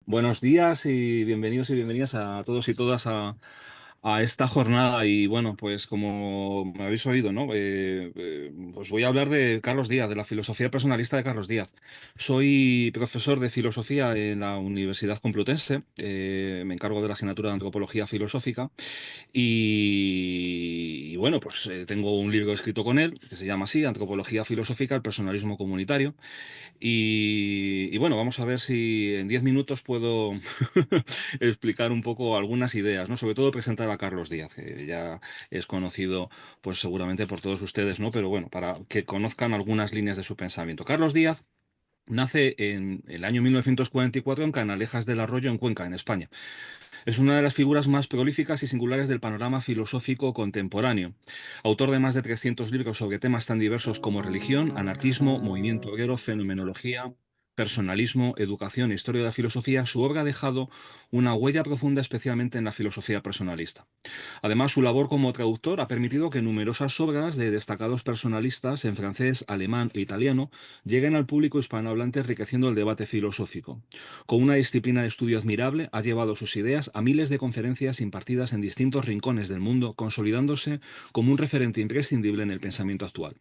Buenos días y bienvenidos y bienvenidas a todos y todas a esta jornada. Y bueno, pues como me habéis oído, ¿no? Os voy a hablar de Carlos Díaz, de la filosofía personalista de Carlos Díaz. Soy profesor de filosofía en la Universidad Complutense. Me encargo de la asignatura de antropología filosófica. Y bueno, pues tengo un libro escrito con él que se llama así, Antropología filosófica, el personalismo comunitario. Y bueno, vamos a ver si en 10 minutos puedo explicar un poco algunas ideas, ¿no? Sobre todo presentar a Carlos Díaz, que ya es conocido, pues seguramente por todos ustedes, ¿no? Pero bueno, para que conozcan algunas líneas de su pensamiento. Carlos Díaz nace en el año 1944 en Canalejas del Arroyo, en Cuenca, en España. Es una de las figuras más prolíficas y singulares del panorama filosófico contemporáneo. Autor de más de 300 libros sobre temas tan diversos como religión, anarquismo, movimiento obrero, fenomenología, personalismo, educación e historia de la filosofía, su obra ha dejado una huella profunda especialmente en la filosofía personalista. Además, su labor como traductor ha permitido que numerosas obras de destacados personalistas en francés, alemán e italiano lleguen al público hispanohablante enriqueciendo el debate filosófico. Con una disciplina de estudio admirable, ha llevado sus ideas a miles de conferencias impartidas en distintos rincones del mundo, consolidándose como un referente imprescindible en el pensamiento actual.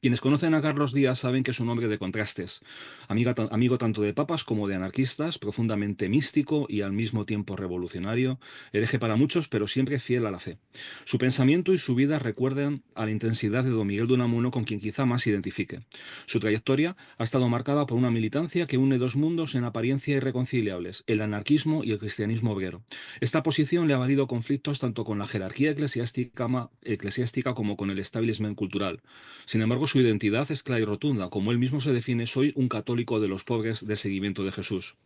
Quienes conocen a Carlos Díaz saben que es un hombre de contrastes, amigo tanto de papas como de anarquistas, profundamente místico y al mismo tiempo revolucionario, hereje para muchos, pero siempre fiel a la fe. Su pensamiento y su vida recuerdan a la intensidad de don Miguel de Unamuno, con quien quizá más se identifique. Su trayectoria ha estado marcada por una militancia que une dos mundos en apariencia irreconciliables, el anarquismo y el cristianismo obrero. Esta posición le ha valido conflictos tanto con la jerarquía eclesiástica como con el establishment cultural. Sin embargo, su identidad es clara y rotunda. Como él mismo se define, soy un católico de los pobres de seguimiento de Jesús.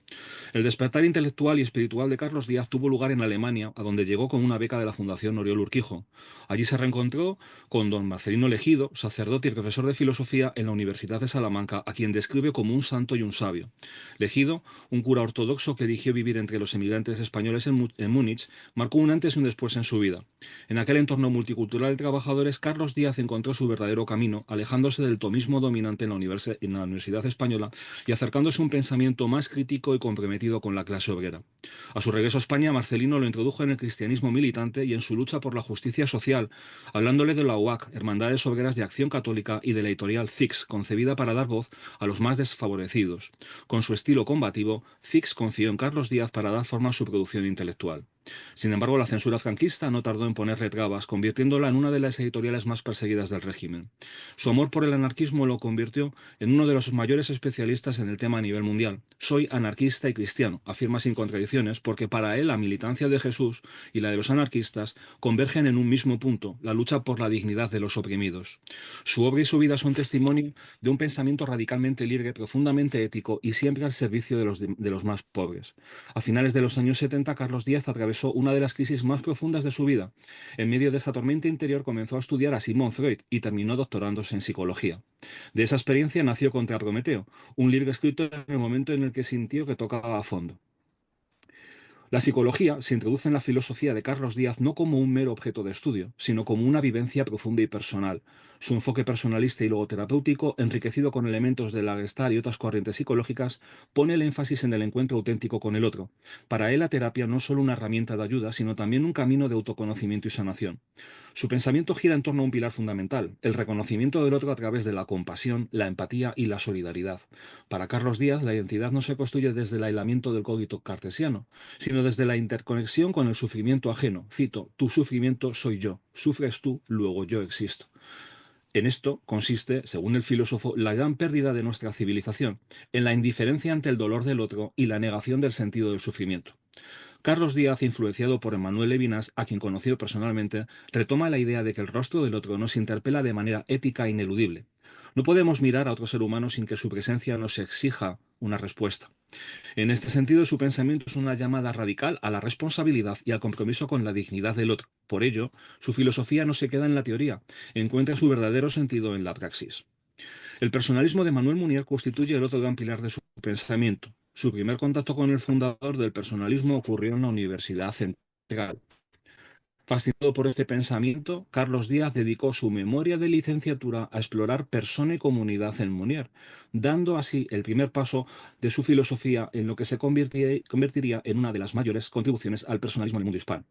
El despertar intelectual y espiritual de Carlos Díaz tuvo lugar en Alemania, a donde llegó con una beca de la Fundación Oriol Urquijo. Allí se reencontró con don Marcelino Legido, sacerdote y profesor de filosofía en la Universidad de Salamanca, a quien describe como un santo y un sabio. Legido, un cura ortodoxo que eligió vivir entre los emigrantes españoles en Múnich, marcó un antes y un después en su vida. En aquel entorno multicultural de trabajadores, Carlos Díaz encontró su verdadero camino, alejándose del tomismo dominante en la Universidad Española y acercándose a un pensamiento más crítico y comprometido con la clase obrera. A su regreso a España, Marcelino lo introdujo en el cristianismo militante y en su lucha por la justicia social, hablándole de la UAC, Hermandades Obreras de Acción Católica, y de la editorial Fix, concebida para dar voz a los más desfavorecidos. Con su estilo combativo, Fix confió en Carlos Díaz para dar forma a su producción intelectual. Sin embargo, la censura franquista no tardó en ponerle trabas, convirtiéndola en una de las editoriales más perseguidas del régimen. Su amor por el anarquismo lo convirtió en uno de los mayores especialistas en el tema a nivel mundial. Soy anarquista y cristiano, afirma sin contradicciones, porque para él la militancia de Jesús y la de los anarquistas convergen en un mismo punto, la lucha por la dignidad de los oprimidos. Su obra y su vida son testimonio de un pensamiento radicalmente libre, profundamente ético y siempre al servicio de los más pobres. A finales de los años 70, Carlos Díaz atravesó una de las crisis más profundas de su vida. En medio de esta tormenta interior comenzó a estudiar a Sigmund Freud y terminó doctorándose en psicología. De esa experiencia nació Contra Prometeo, un libro escrito en el momento en el que sintió que tocaba a fondo. La psicología se introduce en la filosofía de Carlos Díaz no como un mero objeto de estudio, sino como una vivencia profunda y personal. Su enfoque personalista y logoterapéutico, enriquecido con elementos de la Gestalt y otras corrientes psicológicas, pone el énfasis en el encuentro auténtico con el otro. Para él, la terapia no es solo una herramienta de ayuda, sino también un camino de autoconocimiento y sanación. Su pensamiento gira en torno a un pilar fundamental, el reconocimiento del otro a través de la compasión, la empatía y la solidaridad. Para Carlos Díaz, la identidad no se construye desde el aislamiento del cogito cartesiano, sino desde la interconexión con el sufrimiento ajeno. Cito, tu sufrimiento soy yo, sufres tú, luego yo existo. En esto consiste, según el filósofo, la gran pérdida de nuestra civilización, en la indiferencia ante el dolor del otro y la negación del sentido del sufrimiento. Carlos Díaz, influenciado por Emmanuel Levinas, a quien conoció personalmente, retoma la idea de que el rostro del otro nos interpela de manera ética e ineludible. No podemos mirar a otro ser humano sin que su presencia nos exija una respuesta. En este sentido, su pensamiento es una llamada radical a la responsabilidad y al compromiso con la dignidad del otro. Por ello, su filosofía no se queda en la teoría, encuentra su verdadero sentido en la praxis. El personalismo de Manuel Munier constituye el otro gran pilar de su pensamiento. Su primer contacto con el fundador del personalismo ocurrió en la Universidad Central. Fascinado por este pensamiento, Carlos Díaz dedicó su memoria de licenciatura a explorar persona y comunidad en Munier, dando así el primer paso de su filosofía en lo que se convertiría en una de las mayores contribuciones al personalismo en el mundo hispano.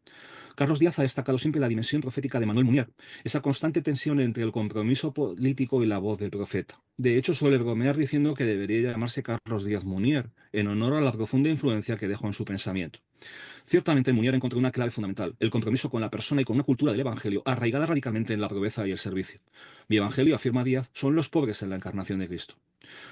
Carlos Díaz ha destacado siempre la dimensión profética de Manuel Munier, esa constante tensión entre el compromiso político y la voz del profeta. De hecho, suele bromear diciendo que debería llamarse Carlos Díaz Munier, en honor a la profunda influencia que dejó en su pensamiento. Ciertamente, Munier encontró una clave fundamental, el compromiso con la persona y con una cultura del Evangelio arraigada radicalmente en la pobreza y el servicio. Mi Evangelio, afirma Díaz, son los pobres en la encarnación de Cristo.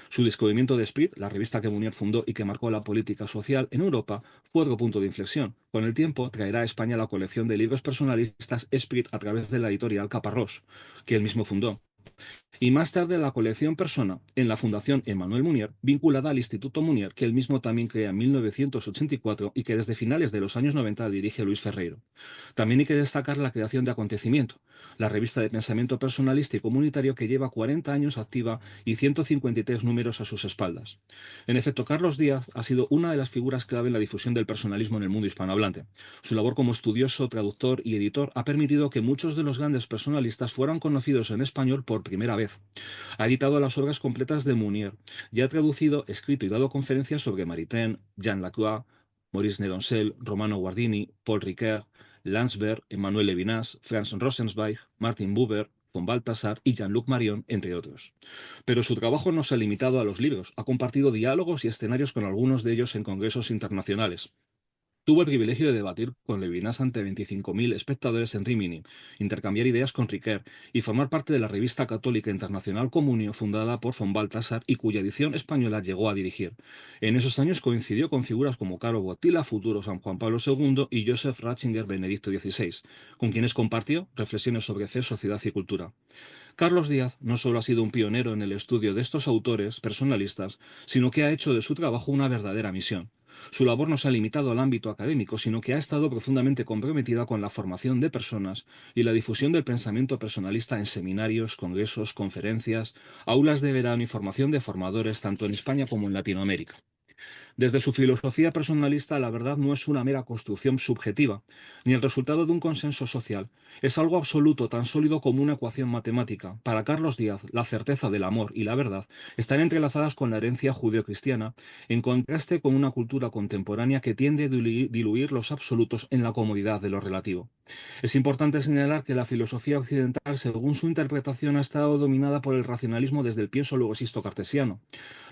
Su descubrimiento de Esprit, la revista que Munier fundó y que marcó la política social en Europa, fue otro punto de inflexión. Con el tiempo, traerá a España la colección de libros personalistas Esprit a través de la editorial Caparrós, que él mismo fundó, y más tarde la colección Persona en la Fundación Emmanuel Munier, vinculada al Instituto Munier, que él mismo también crea en 1984 y que desde finales de los años 90 dirige Luis Ferreiro. También hay que destacar la creación de Acontecimiento, la revista de pensamiento personalista y comunitario que lleva 40 años activa y 153 números a sus espaldas. En efecto, Carlos Díaz ha sido una de las figuras clave en la difusión del personalismo en el mundo hispanohablante. Su labor como estudioso, traductor y editor ha permitido que muchos de los grandes personalistas fueran conocidos en español por primera vez. Ha editado las obras completas de Munier y ha traducido, escrito y dado conferencias sobre Maritain, Jean Lacroix, Maurice Nedoncel, Romano Guardini, Paul Ricoeur, Landsberg, Emmanuel Levinas, Franz Rosenzweig, Martin Buber, von Balthasar y Jean-Luc Marion, entre otros. Pero su trabajo no se ha limitado a los libros, ha compartido diálogos y escenarios con algunos de ellos en congresos internacionales. Tuvo el privilegio de debatir con Levinas ante 25.000 espectadores en Rimini, intercambiar ideas con Riquer y formar parte de la revista católica internacional Comunio, fundada por von Balthasar y cuya edición española llegó a dirigir. En esos años coincidió con figuras como Caro Bottila, futuro San Juan Pablo II, y Joseph Ratzinger, Benedicto XVI, con quienes compartió reflexiones sobre fe, sociedad y cultura. Carlos Díaz no solo ha sido un pionero en el estudio de estos autores personalistas, sino que ha hecho de su trabajo una verdadera misión. Su labor no se ha limitado al ámbito académico, sino que ha estado profundamente comprometida con la formación de personas y la difusión del pensamiento personalista en seminarios, congresos, conferencias, aulas de verano y formación de formadores tanto en España como en Latinoamérica. Desde su filosofía personalista, la verdad no es una mera construcción subjetiva, ni el resultado de un consenso social. Es algo absoluto, tan sólido como una ecuación matemática. Para Carlos Díaz, la certeza del amor y la verdad están entrelazadas con la herencia judeocristiana, en contraste con una cultura contemporánea que tiende a diluir los absolutos en la comodidad de lo relativo. Es importante señalar que la filosofía occidental, según su interpretación, ha estado dominada por el racionalismo desde el pienso luego existo cartesiano.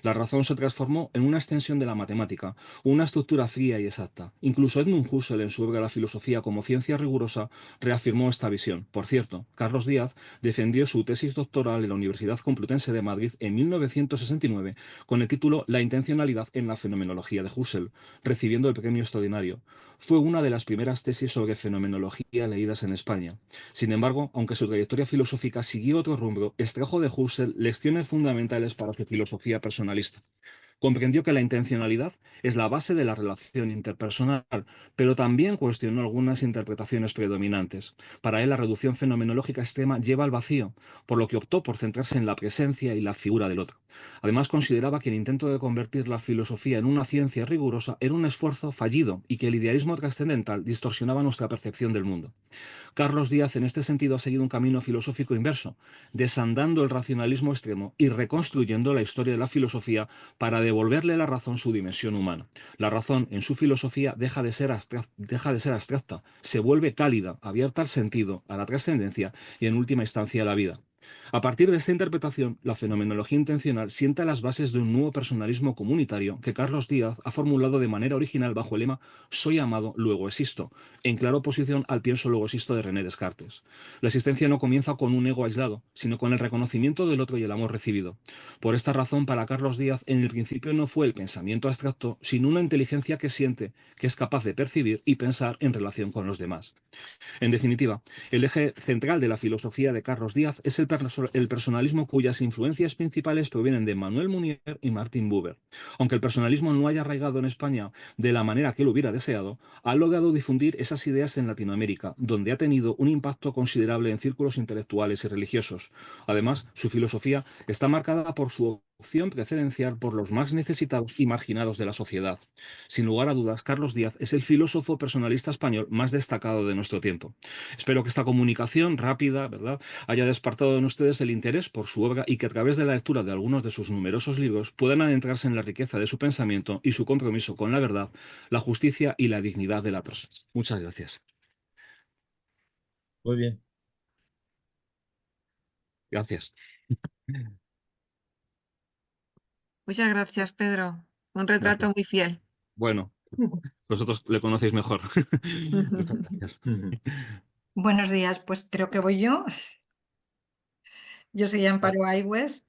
La razón se transformó en una extensión de la matemática, una estructura fría y exacta. Incluso Edmund Husserl, en su obra La filosofía como ciencia rigurosa, reafirmó esta visión. Por cierto, Carlos Díaz defendió su tesis doctoral en la Universidad Complutense de Madrid en 1969 con el título La intencionalidad en la fenomenología de Husserl, recibiendo el premio extraordinario. Fue una de las primeras tesis sobre fenomenología leídas en España. Sin embargo, aunque su trayectoria filosófica siguió otro rumbo, extrajo de Husserl lecciones fundamentales para su filosofía personalista. Comprendió que la intencionalidad es la base de la relación interpersonal, pero también cuestionó algunas interpretaciones predominantes. Para él, la reducción fenomenológica extrema lleva al vacío, por lo que optó por centrarse en la presencia y la figura del otro. Además, consideraba que el intento de convertir la filosofía en una ciencia rigurosa era un esfuerzo fallido y que el idealismo trascendental distorsionaba nuestra percepción del mundo. Carlos Díaz, en este sentido, ha seguido un camino filosófico inverso, desandando el racionalismo extremo y reconstruyendo la historia de la filosofía para devolverle a la razón su dimensión humana. La razón, en su filosofía, deja de ser abstracta, se vuelve cálida, abierta al sentido, a la trascendencia y, en última instancia, a la vida. A partir de esta interpretación, la fenomenología intencional sienta las bases de un nuevo personalismo comunitario que Carlos Díaz ha formulado de manera original bajo el lema Soy amado, luego existo, en clara oposición al pienso luego existo de René Descartes. La existencia no comienza con un ego aislado, sino con el reconocimiento del otro y el amor recibido. Por esta razón, para Carlos Díaz, en el principio no fue el pensamiento abstracto, sino una inteligencia que siente, que es capaz de percibir y pensar en relación con los demás. En definitiva, el eje central de la filosofía de Carlos Díaz es el personalismo cuyas influencias principales provienen de Manuel Munier y Martin Buber. Aunque el personalismo no haya arraigado en España de la manera que él hubiera deseado, ha logrado difundir esas ideas en Latinoamérica, donde ha tenido un impacto considerable en círculos intelectuales y religiosos. Además, su filosofía está marcada por su opción preferencial por los más necesitados y marginados de la sociedad. Sin lugar a dudas, Carlos Díaz es el filósofo personalista español más destacado de nuestro tiempo. Espero que esta comunicación rápida, ¿verdad?, haya despertado en ustedes el interés por su obra y que a través de la lectura de algunos de sus numerosos libros puedan adentrarse en la riqueza de su pensamiento y su compromiso con la verdad, la justicia y la dignidad de la persona. Muchas gracias. Muy bien. Gracias. Muchas gracias, Pedro. Un Gracias. retrato muy fiel. Bueno, vosotros le conocéis mejor. Muchas gracias. Buenos días, pues creo que voy yo. Yo soy Amparo Aigües,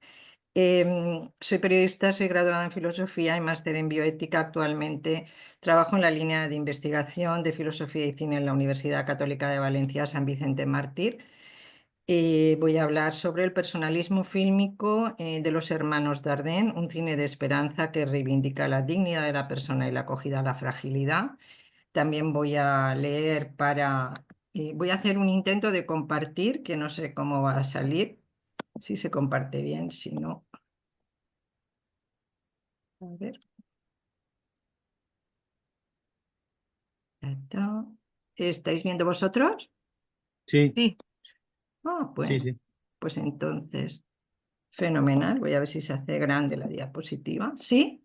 soy periodista, soy graduada en filosofía y máster en bioética. Actualmente trabajo en la línea de investigación de filosofía y cine en la Universidad Católica de Valencia, San Vicente Mártir. Voy a hablar sobre el personalismo fílmico de los hermanos Dardenne, un cine de esperanza que reivindica la dignidad de la persona y la acogida a la fragilidad. También voy a leer voy a hacer un intento de compartir, que no sé cómo va a salir, si se comparte bien, si no. A ver. Ta, ta. ¿Estáis viendo vosotros? Sí, Sí, Ah, sí, bueno, sí. pues entonces, fenomenal. Voy a ver si se hace grande la diapositiva. ¿Sí?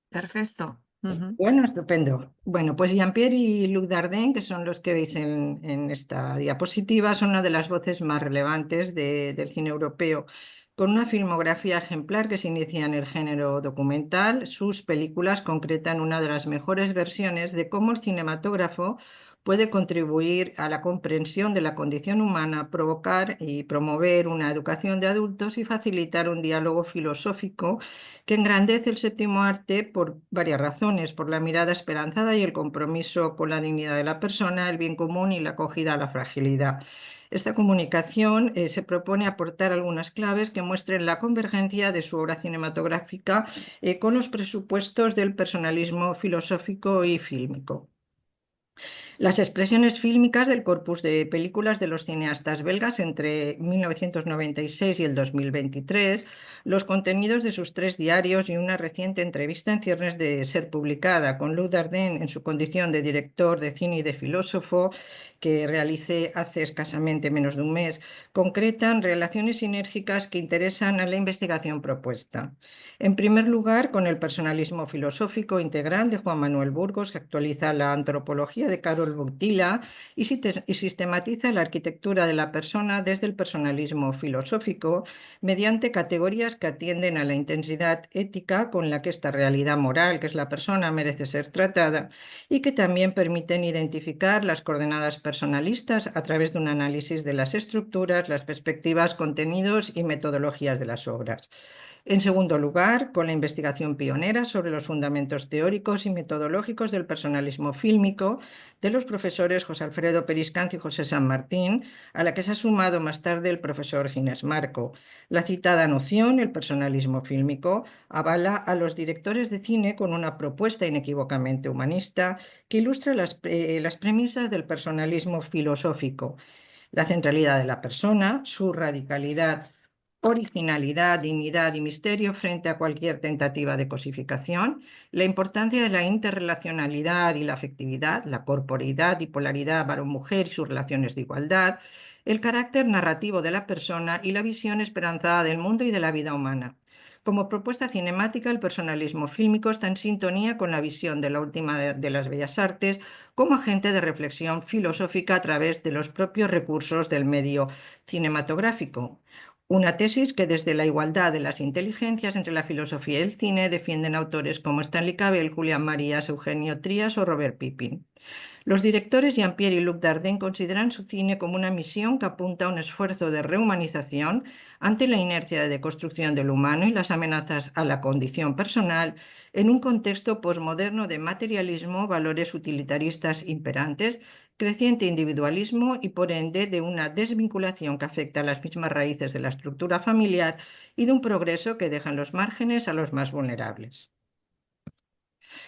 perfecto. Ujú. Bueno, estupendo. Bueno, pues Jean-Pierre y Luc Dardenne, que son los que veis en esta diapositiva, son una de las voces más relevantes del cine europeo, con una filmografía ejemplar que se inicia en el género documental. Sus películas concretan una de las mejores versiones de cómo el cinematógrafo puede contribuir a la comprensión de la condición humana, provocar y promover una educación de adultos y facilitar un diálogo filosófico que engrandece el séptimo arte por varias razones: por la mirada esperanzada y el compromiso con la dignidad de la persona, el bien común y la acogida a la fragilidad. Esta comunicación se propone aportar algunas claves que muestren la convergencia de su obra cinematográfica con los presupuestos del personalismo filosófico y fílmico. Las expresiones fílmicas del corpus de películas de los cineastas belgas entre 1996 y el 2023, los contenidos de sus 3 diarios y una reciente entrevista en ciernes de ser publicada con Luc Dardenne en su condición de director de cine y de filósofo, que realicé hace escasamente menos de un mes, concretan relaciones sinérgicas que interesan a la investigación propuesta. En primer lugar, con el personalismo filosófico integral de Juan Manuel Burgos, que actualiza la antropología de Carol Boutila y sistematiza la arquitectura de la persona desde el personalismo filosófico mediante categorías que atienden a la intensidad ética con la que esta realidad moral, que es la persona, merece ser tratada, y que también permiten identificar las coordenadas personalistas a través de un análisis de las estructuras, las perspectivas, contenidos y metodologías de las obras. En segundo lugar, con la investigación pionera sobre los fundamentos teóricos y metodológicos del personalismo fílmico de los profesores José Alfredo Periscancio y José San Martín, a la que se ha sumado más tarde el profesor Ginés Marco. La citada noción, el personalismo fílmico, avala a los directores de cine con una propuesta inequívocamente humanista que ilustra las premisas del personalismo filosófico: la centralidad de la persona, su radicalidad, originalidad, dignidad y misterio frente a cualquier tentativa de cosificación, la importancia de la interrelacionalidad y la afectividad, la corporeidad y polaridad varón-mujer y sus relaciones de igualdad, el carácter narrativo de la persona y la visión esperanzada del mundo y de la vida humana. Como propuesta cinemática, el personalismo fílmico está en sintonía con la visión de la última de las bellas artes como agente de reflexión filosófica a través de los propios recursos del medio cinematográfico. Una tesis que desde la igualdad de las inteligencias entre la filosofía y el cine defienden autores como Stanley Cavell, Julián Marías, Eugenio Trías o Robert Pippin. Los directores Jean-Pierre y Luc Dardenne consideran su cine como una misión que apunta a un esfuerzo de rehumanización ante la inercia de deconstrucción del humano y las amenazas a la condición personal en un contexto posmoderno de materialismo, valores utilitaristas imperantes, creciente individualismo y, por ende, de una desvinculación que afecta a las mismas raíces de la estructura familiar y de un progreso que deja en los márgenes a los más vulnerables.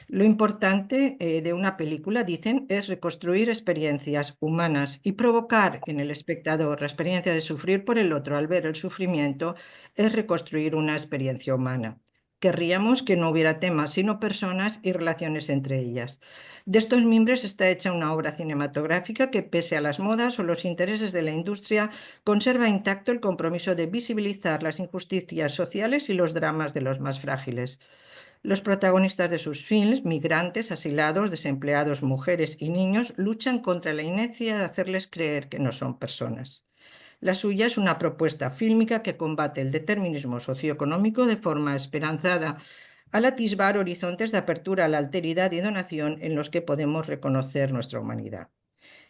Lo importante de una película, dicen, es reconstruir experiencias humanas y provocar en el espectador la experiencia de sufrir por el otro al ver el sufrimiento es reconstruir una experiencia humana. Querríamos que no hubiera temas, sino personas y relaciones entre ellas. De estos mimbres está hecha una obra cinematográfica que, pese a las modas o los intereses de la industria, conserva intacto el compromiso de visibilizar las injusticias sociales y los dramas de los más frágiles. Los protagonistas de sus films, migrantes, asilados, desempleados, mujeres y niños, luchan contra la inercia de hacerles creer que no son personas. La suya es una propuesta fílmica que combate el determinismo socioeconómico de forma esperanzada, al atisbar horizontes de apertura a la alteridad y donación en los que podemos reconocer nuestra humanidad.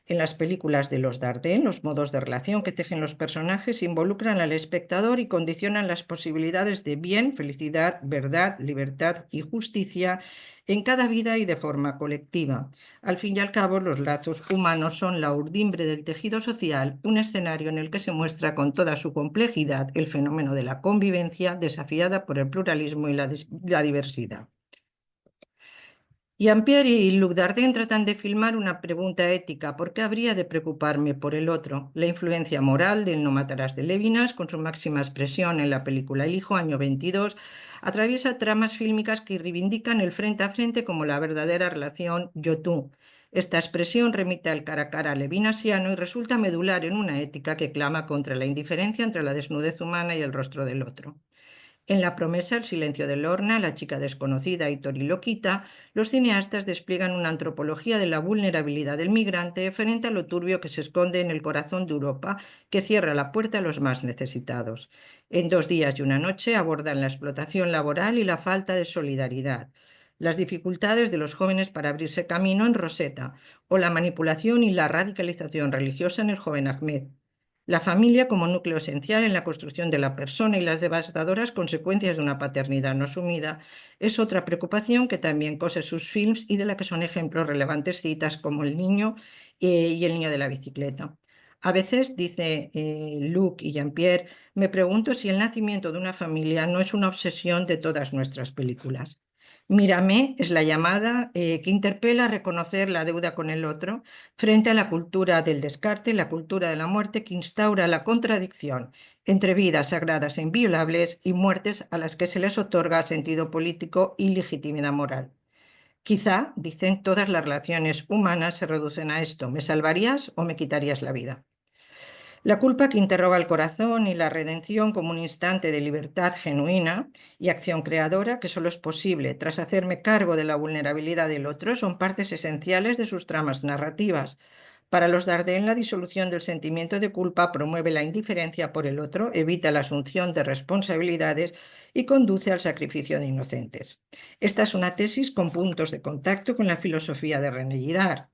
En las películas de los Dardenne, los modos de relación que tejen los personajes involucran al espectador y condicionan las posibilidades de bien, felicidad, verdad, libertad y justicia en cada vida y de forma colectiva. Al fin y al cabo, los lazos humanos son la urdimbre del tejido social, un escenario en el que se muestra con toda su complejidad el fenómeno de la convivencia desafiada por el pluralismo y la diversidad. Jean-Pierre y Luc Dardenne tratan de filmar una pregunta ética: ¿por qué habría de preocuparme por el otro? La influencia moral del No matarás de Levinas, con su máxima expresión en la película El hijo, año 22, atraviesa tramas fílmicas que reivindican el frente a frente como la verdadera relación yo-tú. Esta expresión remite al cara a cara levinasiano y resulta medular en una ética que clama contra la indiferencia entre la desnudez humana y el rostro del otro. En La promesa, El silencio de Lorna, La chica desconocida y Tori Loquita, los cineastas despliegan una antropología de la vulnerabilidad del migrante frente a lo turbio que se esconde en el corazón de Europa, que cierra la puerta a los más necesitados. En 2 días y una noche abordan la explotación laboral y la falta de solidaridad, las dificultades de los jóvenes para abrirse camino en Rosetta, o la manipulación y la radicalización religiosa en El joven Ahmed. La familia como núcleo esencial en la construcción de la persona y las devastadoras consecuencias de una paternidad no asumida es otra preocupación que también cose sus films y de la que son ejemplos relevantes citas como El niño y El niño de la bicicleta. A veces, dice Luc y Jean-Pierre, me pregunto si el nacimiento de una familia no es una obsesión de todas nuestras películas. Mírame es la llamada que interpela a reconocer la deuda con el otro frente a la cultura del descarte, la cultura de la muerte que instaura la contradicción entre vidas sagradas e inviolables y muertes a las que se les otorga sentido político y legitimidad moral. Quizá, dicen, todas las relaciones humanas se reducen a esto: ¿me salvarías o me quitarías la vida? La culpa que interroga el corazón y la redención como un instante de libertad genuina y acción creadora que solo es posible tras hacerme cargo de la vulnerabilidad del otro son partes esenciales de sus tramas narrativas. Para los Dardenne, la disolución del sentimiento de culpa promueve la indiferencia por el otro, evita la asunción de responsabilidades y conduce al sacrificio de inocentes. Esta es una tesis con puntos de contacto con la filosofía de René Girard.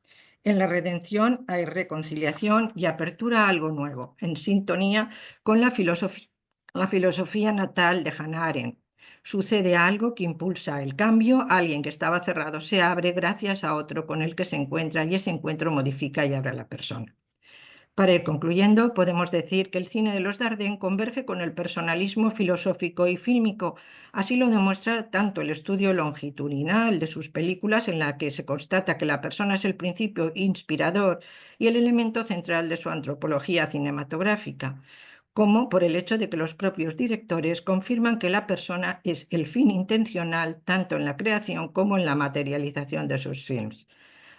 En la redención hay reconciliación y apertura a algo nuevo, en sintonía con la filosofía natal de Hannah Arendt. Sucede algo que impulsa el cambio, alguien que estaba cerrado se abre gracias a otro con el que se encuentra y ese encuentro modifica y abre a la persona. Para ir concluyendo, podemos decir que el cine de los Dardenne converge con el personalismo filosófico y fílmico. Así lo demuestra tanto el estudio longitudinal de sus películas, en la que se constata que la persona es el principio inspirador y el elemento central de su antropología cinematográfica, como por el hecho de que los propios directores confirman que la persona es el fin intencional tanto en la creación como en la materialización de sus films.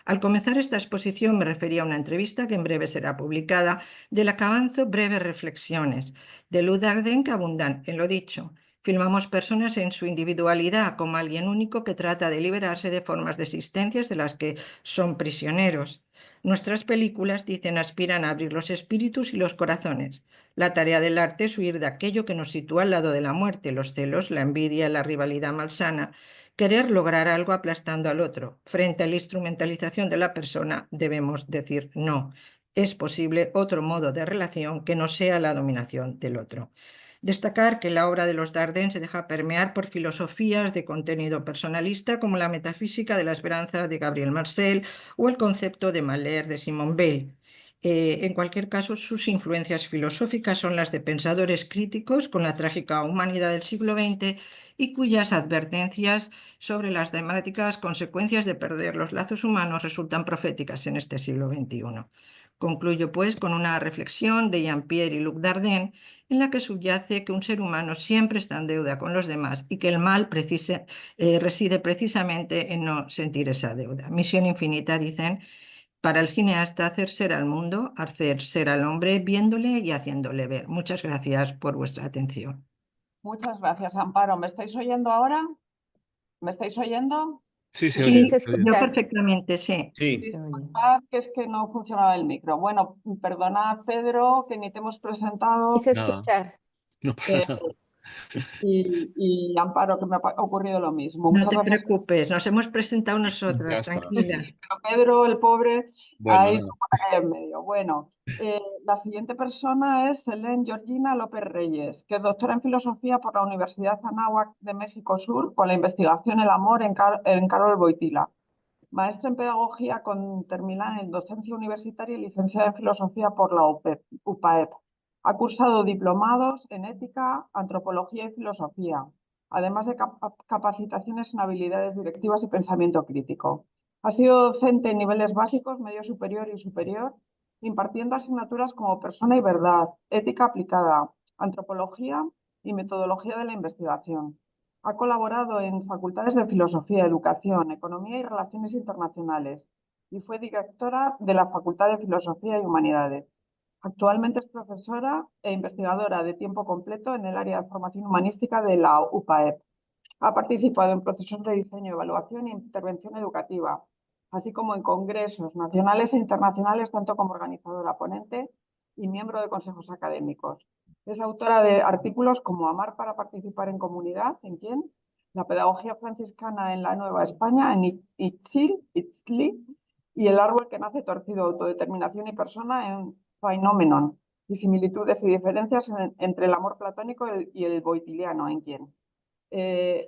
Al comenzar esta exposición me refería a una entrevista que en breve será publicada, de la que avanzo breves reflexiones, de Luc Dardenne que abundan en lo dicho. Filmamos personas en su individualidad como alguien único que trata de liberarse de formas de existencias de las que son prisioneros. Nuestras películas, dicen, aspiran a abrir los espíritus y los corazones. La tarea del arte es huir de aquello que nos sitúa al lado de la muerte, los celos, la envidia, la rivalidad malsana. Querer lograr algo aplastando al otro. Frente a la instrumentalización de la persona, debemos decir no. Es posible otro modo de relación que no sea la dominación del otro. Destacar que la obra de los Dardenne se deja permear por filosofías de contenido personalista como la metafísica de la esperanza de Gabriel Marcel o el concepto de Malher de Simone Weil. En cualquier caso, sus influencias filosóficas son las de pensadores críticos con la trágica humanidad del siglo XX y cuyas advertencias sobre las dramáticas consecuencias de perder los lazos humanos resultan proféticas en este siglo XXI. Concluyo, pues, con una reflexión de Jean-Pierre y Luc Dardenne en la que subyace que un ser humano siempre está en deuda con los demás y que el mal reside precisamente en no sentir esa deuda. Misión infinita, dicen, para el cineasta, hacer ser al mundo, hacer ser al hombre, viéndole y haciéndole ver. Muchas gracias por vuestra atención. Muchas gracias, Amparo. ¿Me estáis oyendo ahora? ¿Me estáis oyendo? Sí, se Sí, oye, se se oye. yo escucha. perfectamente, sí. Sí, Disculpad que es que no funcionaba el micro. Bueno, perdonad, Pedro, que ni te hemos Y presentado. se nada, escucha. no pasa eh, nada. y Amparo, que me ha ocurrido lo mismo. No Muchas te gracias. preocupes, nos hemos presentado nosotras, Ya está, tranquila. sí. Pero Pedro, el pobre, ha Bueno, ido nada. por ahí en medio. Bueno, la siguiente persona es Helen Georgina López Reyes, que es doctora en filosofía por la Universidad Anáhuac de México Sur, con la investigación El amor en Carol Boitila. Maestra en pedagogía con terminal en docencia universitaria y licenciada en filosofía por la UPAEP. Ha cursado diplomados en ética, antropología y filosofía, además de capacitaciones en habilidades directivas y pensamiento crítico. Ha sido docente en niveles básicos, medio superior y superior, impartiendo asignaturas como persona y verdad, ética aplicada, antropología y metodología de la investigación. Ha colaborado en facultades de Filosofía, Educación, Economía y Relaciones Internacionales y fue directora de la Facultad de Filosofía y Humanidades. Actualmente es profesora e investigadora de tiempo completo en el área de formación humanística de la UPAEP. Ha participado en procesos de diseño, evaluación e intervención educativa, así como en congresos nacionales e internacionales, tanto como organizadora ponente y miembro de consejos académicos. Es autora de artículos como Amar para participar en comunidad, ¿en quién? La pedagogía franciscana en la Nueva España, en Itzli, y El árbol que nace torcido, autodeterminación y persona en Phenomenon, y similitudes y diferencias entre el amor platónico y el boitiliano, ¿en quién?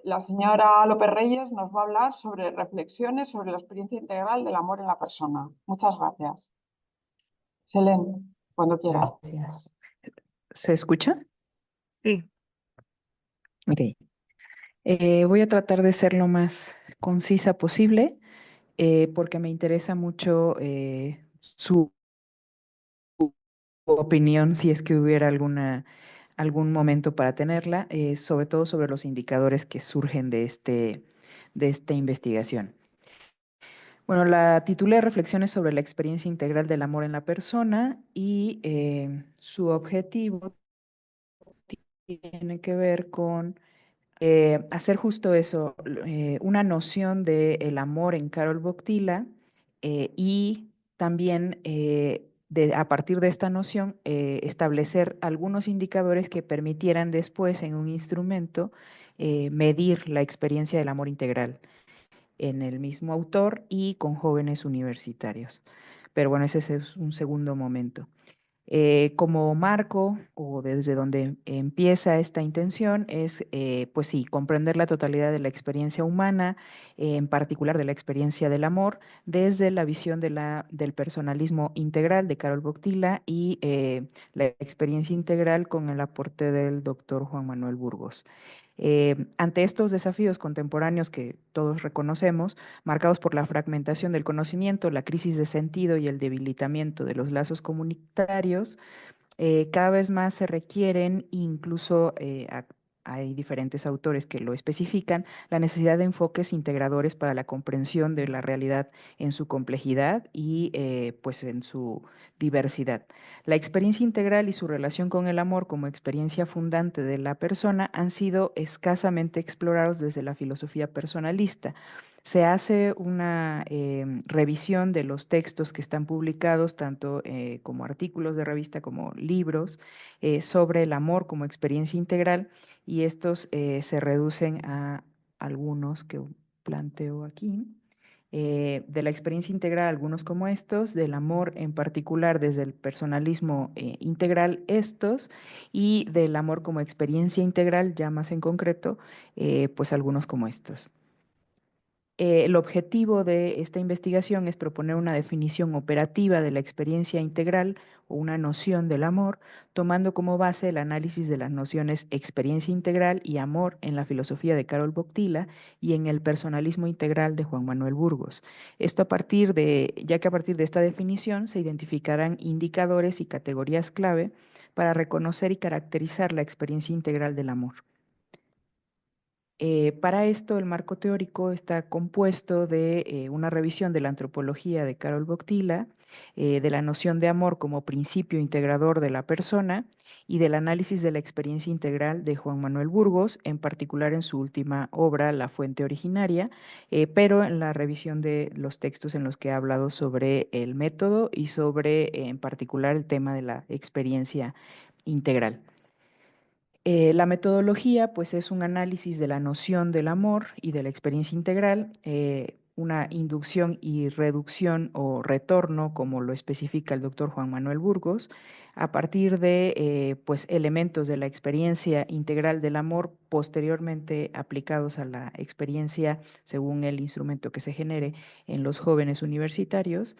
La señora López Reyes nos va a hablar sobre reflexiones sobre la experiencia integral del amor en la persona. Muchas gracias. Selene, cuando quieras. Gracias. ¿Se escucha? Sí, Ok. Voy a tratar de ser lo más concisa posible porque me interesa mucho su opinión, si es que hubiera algún momento para tenerla, sobre todo sobre los indicadores que surgen de esta investigación. Bueno, la titulé Reflexiones sobre la experiencia integral del amor en la persona y su objetivo tiene que ver con hacer justo eso, una noción del amor en Carol Boctila y también a partir de esta noción establecer algunos indicadores que permitieran después en un instrumento medir la experiencia del amor integral en el mismo autor y con jóvenes universitarios. Pero bueno, ese es un segundo momento. Como marco o desde donde empieza esta intención es, pues sí, comprender la totalidad de la experiencia humana, en particular de la experiencia del amor, desde la visión del personalismo integral de Carol Boctila y la experiencia integral con el aporte del doctor Juan Manuel Burgos. Ante estos desafíos contemporáneos que todos reconocemos, marcados por la fragmentación del conocimiento, la crisis de sentido y el debilitamiento de los lazos comunitarios, cada vez más se requieren, incluso hay diferentes autores que lo especifican, la necesidad de enfoques integradores para la comprensión de la realidad en su complejidad y pues en su diversidad. La experiencia integral y su relación con el amor como experiencia fundante de la persona han sido escasamente explorados desde la filosofía personalista. Se hace una revisión de los textos que están publicados, tanto como artículos de revista como libros, sobre el amor como experiencia integral, y estos se reducen a algunos que planteo aquí. De la experiencia integral, algunos como estos, del amor en particular desde el personalismo integral, estos, y del amor como experiencia integral, ya más en concreto, pues algunos como estos. El objetivo de esta investigación es proponer una definición operativa de la experiencia integral o una noción del amor, tomando como base el análisis de las nociones experiencia integral y amor en la filosofía de Karol Wojtyla y en el personalismo integral de Juan Manuel Burgos. Esto ya que a partir de esta definición se identificarán indicadores y categorías clave para reconocer y caracterizar la experiencia integral del amor. Para esto, el marco teórico está compuesto de una revisión de la antropología de Karol Wojtyla, de la noción de amor como principio integrador de la persona y del análisis de la experiencia integral de Juan Manuel Burgos, en particular en su última obra, La fuente originaria, pero en la revisión de los textos en los que ha hablado sobre el método y sobre, en particular, el tema de la experiencia integral. La metodología, pues, es un análisis de la noción del amor y de la experiencia integral, una inducción y reducción o retorno, como lo especifica el doctor Juan Manuel Burgos, a partir de pues, elementos de la experiencia integral del amor posteriormente aplicados a la experiencia según el instrumento que se genere en los jóvenes universitarios.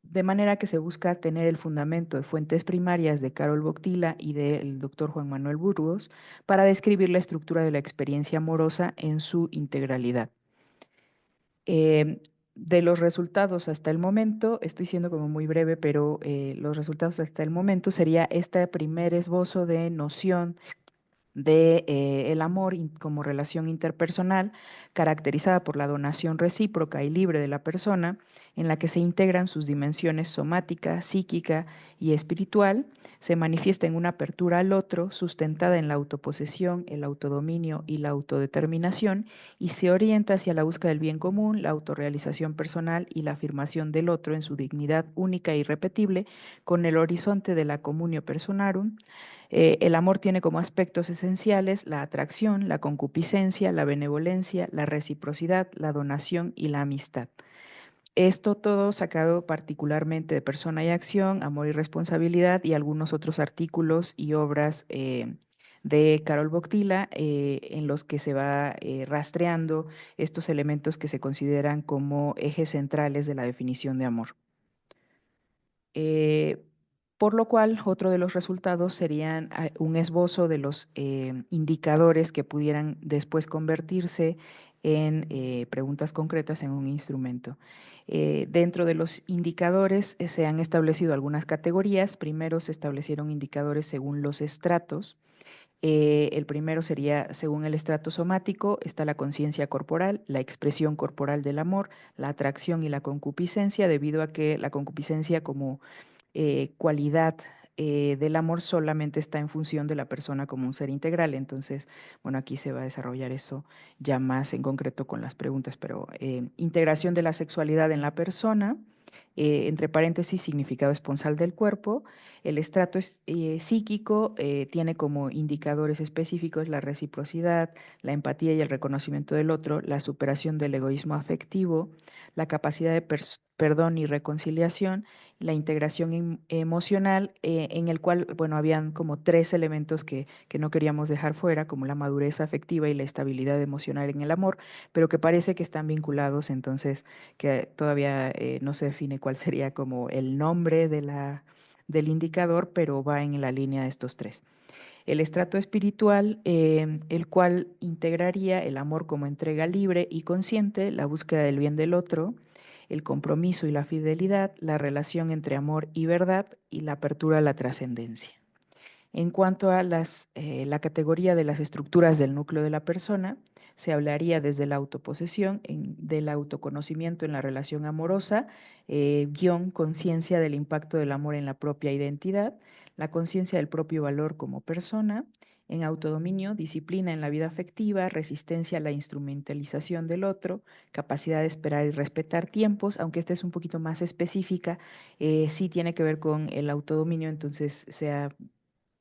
De manera que se busca tener el fundamento de fuentes primarias de Karol Wojtyla y del doctor Juan Manuel Burgos para describir la estructura de la experiencia amorosa en su integralidad. De los resultados hasta el momento, estoy siendo como muy breve, pero los resultados hasta el momento sería este primer esbozo de noción de el amor como relación interpersonal caracterizada por la donación recíproca y libre de la persona, en la que se integran sus dimensiones somática, psíquica y espiritual, se manifiesta en una apertura al otro sustentada en la autoposesión, el autodominio y la autodeterminación, y se orienta hacia la búsqueda del bien común, la autorrealización personal y la afirmación del otro en su dignidad única e irrepetible, con el horizonte de la communio personarum. El amor tiene como aspectos esenciales la atracción, la concupiscencia, la benevolencia, la reciprocidad, la donación y la amistad. Esto todo sacado particularmente de Persona y Acción, Amor y Responsabilidad y algunos otros artículos y obras de Karol Wojtyla en los que se va rastreando estos elementos que se consideran como ejes centrales de la definición de amor. Por lo cual, otro de los resultados serían un esbozo de los indicadores que pudieran después convertirse en preguntas concretas en un instrumento. Dentro de los indicadores se han establecido algunas categorías. Primero se establecieron indicadores según los estratos. El primero sería, según el estrato somático, está la conciencia corporal, la expresión corporal del amor, la atracción y la concupiscencia, debido a que la concupiscencia como cualidad del amor solamente está en función de la persona como un ser integral. Entonces, bueno, aquí se va a desarrollar eso ya más en concreto con las preguntas, pero integración de la sexualidad en la persona, entre paréntesis, significado esponsal del cuerpo. El estrato psíquico tiene como indicadores específicos la reciprocidad, la empatía y el reconocimiento del otro, la superación del egoísmo afectivo, la capacidad de perdón y reconciliación, la integración emocional, en el cual, bueno, habían como 3 elementos que no queríamos dejar fuera, como la madurez afectiva y la estabilidad emocional en el amor, pero que parece que están vinculados, entonces que todavía no se define cuál sería como el nombre del indicador, pero va en la línea de estos 3. El estrato espiritual, el cual integraría el amor como entrega libre y consciente, la búsqueda del bien del otro, el compromiso y la fidelidad, la relación entre amor y verdad y la apertura a la trascendencia. En cuanto a la categoría de las estructuras del núcleo de la persona, se hablaría desde la autoposesión, del autoconocimiento en la relación amorosa, conciencia del impacto del amor en la propia identidad, la conciencia del propio valor como persona, en autodominio, disciplina en la vida afectiva, resistencia a la instrumentalización del otro, capacidad de esperar y respetar tiempos, aunque esta es un poquito más específica, sí tiene que ver con el autodominio, entonces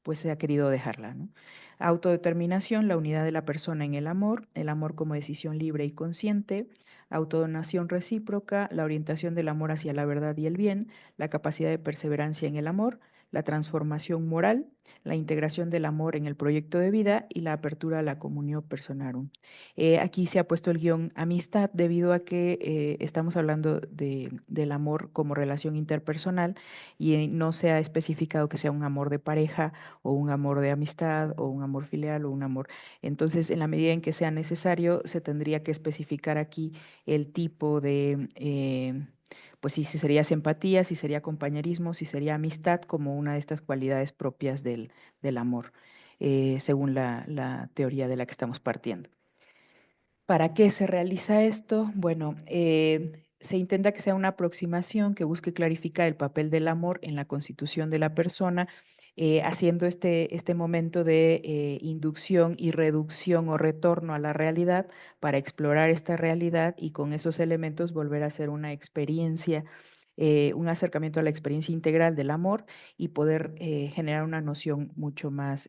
pues se ha querido dejarla, ¿no? Autodeterminación, la unidad de la persona en el amor como decisión libre y consciente, autodonación recíproca, la orientación del amor hacia la verdad y el bien, la capacidad de perseverancia en el amor, la transformación moral, la integración del amor en el proyecto de vida y la apertura a la comunio personarum. Aquí se ha puesto el guión amistad debido a que estamos hablando del amor como relación interpersonal y no se ha especificado que sea un amor de pareja o un amor de amistad o un amor filial o un amor. Entonces, en la medida en que sea necesario, se tendría que especificar aquí el tipo de, pues si sería simpatía, si sería compañerismo, si sería amistad, como una de estas cualidades propias del amor, según la teoría de la que estamos partiendo. ¿Para qué se realiza esto? Bueno, se intenta que sea una aproximación que busque clarificar el papel del amor en la constitución de la persona, haciendo este momento de inducción y reducción o retorno a la realidad para explorar esta realidad y con esos elementos volver a hacer una experiencia, un acercamiento a la experiencia integral del amor y poder generar una noción mucho más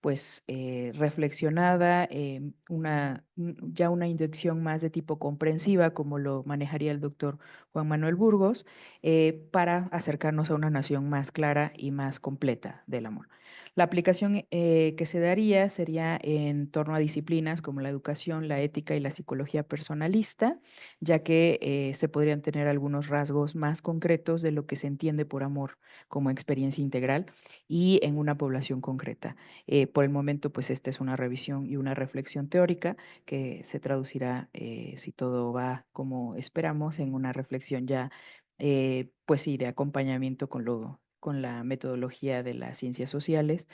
pues reflexionada, ya una inducción más de tipo comprensiva, como lo manejaría el doctor Juan Manuel Burgos, para acercarnos a una noción más clara y más completa del amor. La aplicación que se daría sería en torno a disciplinas como la educación, la ética y la psicología personalista, ya que se podrían tener algunos rasgos más concretos de lo que se entiende por amor como experiencia integral y en una población concreta. Por el momento, pues esta es una revisión y una reflexión teórica que se traducirá, si todo va como esperamos, en una reflexión ya, pues sí, de acompañamiento con la metodología de las ciencias sociales,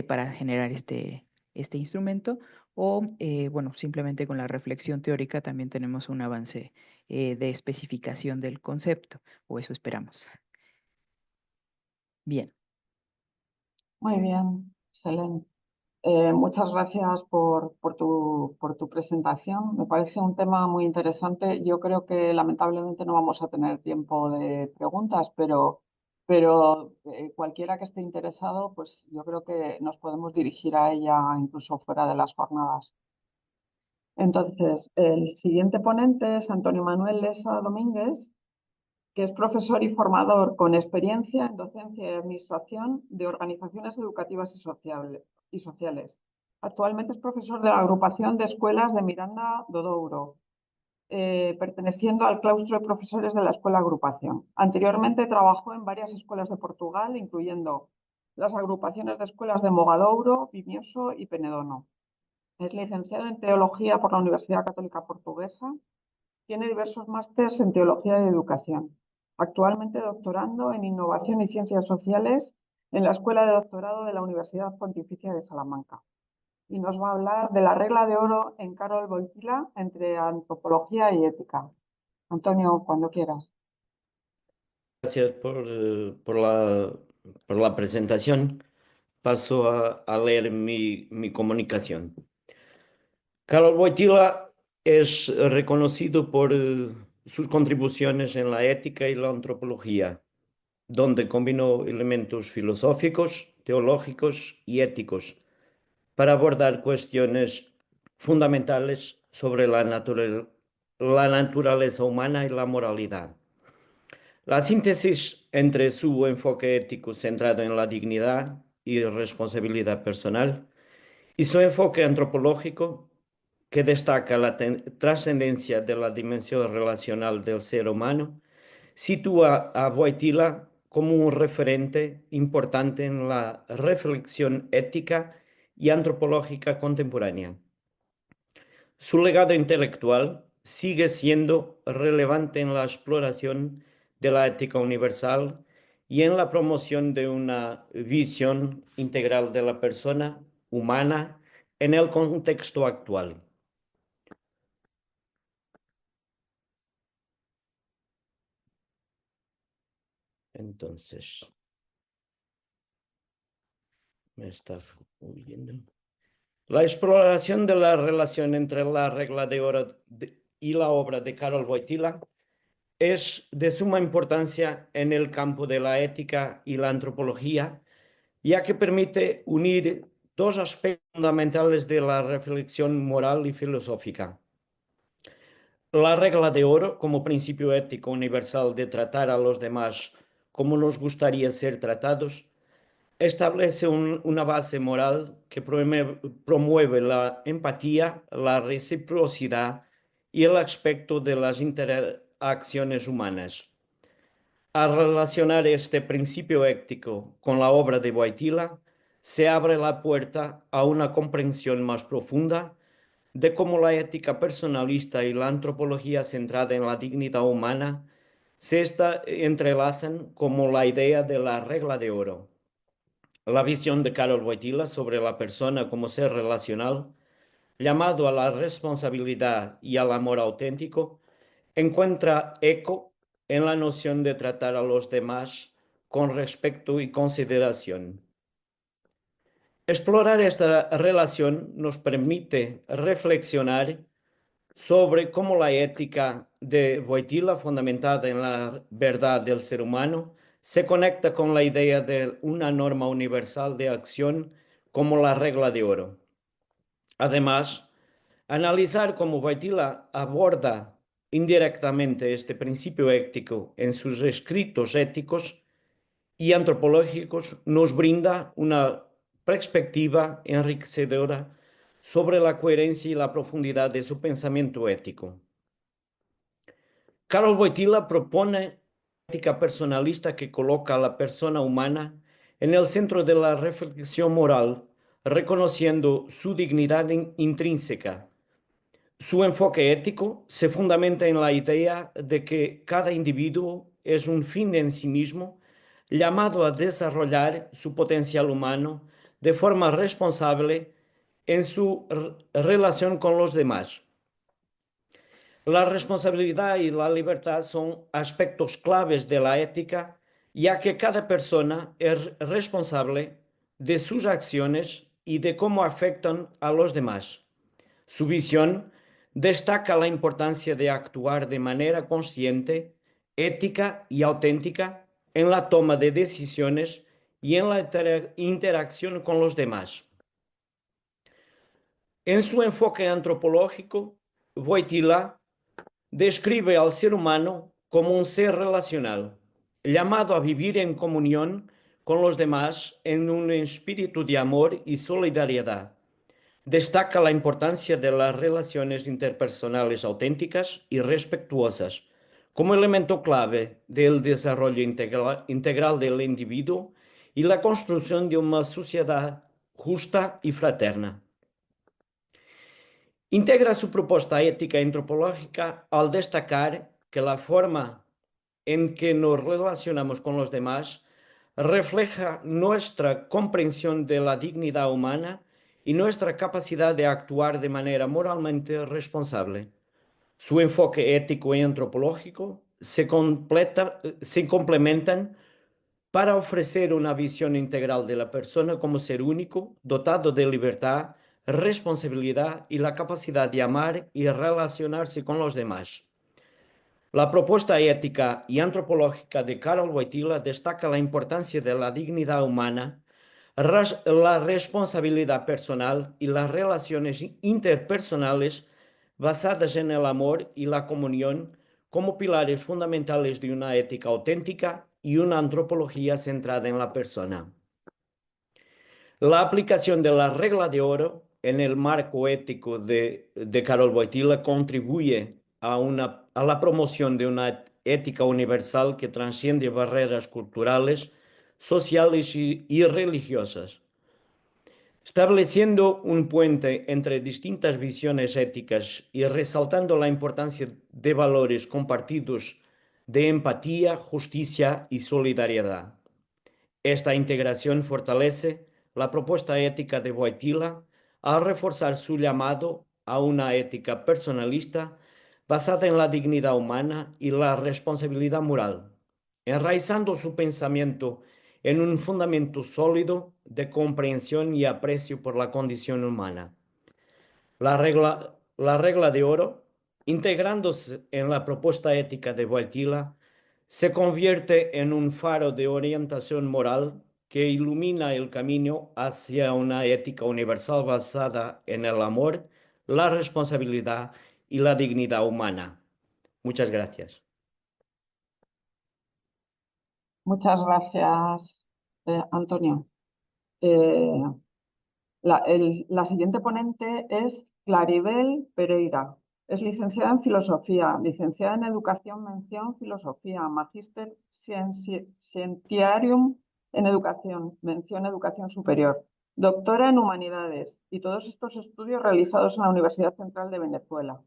para generar este instrumento. O, bueno, simplemente con la reflexión teórica también tenemos un avance de especificación del concepto, o eso esperamos. Bien. Muy bien, excelente. Muchas gracias por tu presentación. Me parece un tema muy interesante. Yo creo que lamentablemente no vamos a tener tiempo de preguntas, pero cualquiera que esté interesado, pues yo creo que nos podemos dirigir a ella incluso fuera de las jornadas. Entonces, el siguiente ponente es Antonio Manuel Lesa Domínguez, que es profesor y formador con experiencia en docencia y administración de organizaciones educativas y sociales. Actualmente es profesor de la agrupación de escuelas de Miranda do Douro, perteneciendo al claustro de profesores de la escuela agrupación. Anteriormente trabajó en varias escuelas de Portugal, incluyendo las agrupaciones de escuelas de Mogadouro, Vimioso y Penedono. Es licenciado en Teología por la Universidad Católica Portuguesa. Tiene diversos másteres en Teología y Educación. Actualmente doctorando en Innovación y Ciencias Sociales en la Escuela de Doctorado de la Universidad Pontificia de Salamanca. Y nos va a hablar de la regla de oro en Karol Wojtyła entre antropología y ética. Antonio, cuando quieras. Gracias por la presentación. Paso a leer mi comunicación. Karol Wojtyła es reconocido por sus contribuciones en la ética y la antropología, donde combinó elementos filosóficos, teológicos y éticos para abordar cuestiones fundamentales sobre la naturaleza humana y la moralidad. La síntesis entre su enfoque ético centrado en la dignidad y responsabilidad personal y su enfoque antropológico, que destaca la trascendencia de la dimensión relacional del ser humano, sitúa a Wojtyła como un referente importante en la reflexión ética y antropológica contemporánea. Su legado intelectual sigue siendo relevante en la exploración de la ética universal y en la promoción de una visión integral de la persona humana en el contexto actual. Entonces, me está huyendo. La exploración de la relación entre la regla de oro y la obra de Karol Wojtyła es de suma importancia en el campo de la ética y la antropología, ya que permite unir dos aspectos fundamentales de la reflexión moral y filosófica. La regla de oro como principio ético universal de tratar a los demás como nos gustaría ser tratados, establece una base moral que promueve la empatía, la reciprocidad y el aspecto de las interacciones humanas. Al relacionar este principio ético con la obra de Wojtyła, se abre la puerta a una comprensión más profunda de cómo la ética personalista y la antropología centrada en la dignidad humana se entrelazan como la idea de la regla de oro. La visión de Karol Wojtyła sobre la persona como ser relacional, llamado a la responsabilidad y al amor auténtico, encuentra eco en la noción de tratar a los demás con respeto y consideración. Explorar esta relación nos permite reflexionar sobre cómo la ética de Wojtyła, fundamentada en la verdad del ser humano, se conecta con la idea de una norma universal de acción como la regla de oro. Además, analizar cómo Wojtyła aborda indirectamente este principio ético en sus escritos éticos y antropológicos nos brinda una perspectiva enriquecedora sobre la coherencia y la profundidad de su pensamiento ético. Karol Wojtyła propone una ética personalista que coloca a la persona humana en el centro de la reflexión moral, reconociendo su dignidad intrínseca. Su enfoque ético se fundamenta en la idea de que cada individuo es un fin en sí mismo, llamado a desarrollar su potencial humano de forma responsable en su relación con los demás. La responsabilidad y la libertad son aspectos claves de la ética, ya que cada persona es responsable de sus acciones y de cómo afectan a los demás. Su visión destaca la importancia de actuar de manera consciente, ética y auténtica en la toma de decisiones y en la interacción con los demás. En su enfoque antropológico, Wojtyła describe al ser humano como un ser relacional, llamado a vivir en comunión con los demás en un espíritu de amor y solidaridad. Destaca la importancia de las relaciones interpersonales auténticas y respetuosas como elemento clave del desarrollo integral del individuo y la construcción de una sociedad justa y fraterna. Integra su propuesta ética y antropológica al destacar que la forma en que nos relacionamos con los demás refleja nuestra comprensión de la dignidad humana y nuestra capacidad de actuar de manera moralmente responsable. Su enfoque ético y antropológico se complementan para ofrecer una visión integral de la persona como ser único, dotado de libertad, responsabilidad y la capacidad de amar y relacionarse con los demás. La propuesta ética y antropológica de Karol Wojtyła destaca la importancia de la dignidad humana, la responsabilidad personal y las relaciones interpersonales basadas en el amor y la comunión como pilares fundamentales de una ética auténtica y una antropología centrada en la persona. La aplicación de la regla de oro en el marco ético de Karol Wojtyła contribuye a la promoción de una ética universal que trasciende barreras culturales, sociales y religiosas, estableciendo un puente entre distintas visiones éticas y resaltando la importancia de valores compartidos de empatía, justicia y solidaridad. Esta integración fortalece la propuesta ética de Wojtyła al reforzar su llamado a una ética personalista basada en la dignidad humana y la responsabilidad moral, enraizando su pensamiento en un fundamento sólido de comprensión y aprecio por la condición humana. La regla de oro, integrándose en la propuesta ética de Wojtyła, se convierte en un faro de orientación moral que ilumina el camino hacia una ética universal basada en el amor, la responsabilidad y la dignidad humana. Muchas gracias. Muchas gracias, Antonio. Eh, la siguiente ponente es Claribel Pereira. Es licenciada en Filosofía, licenciada en Educación, mención Filosofía, Magíster Scientiarum en Educación, mención Educación Superior, doctora en Humanidades, y todos estos estudios realizados en la Universidad Central de Venezuela.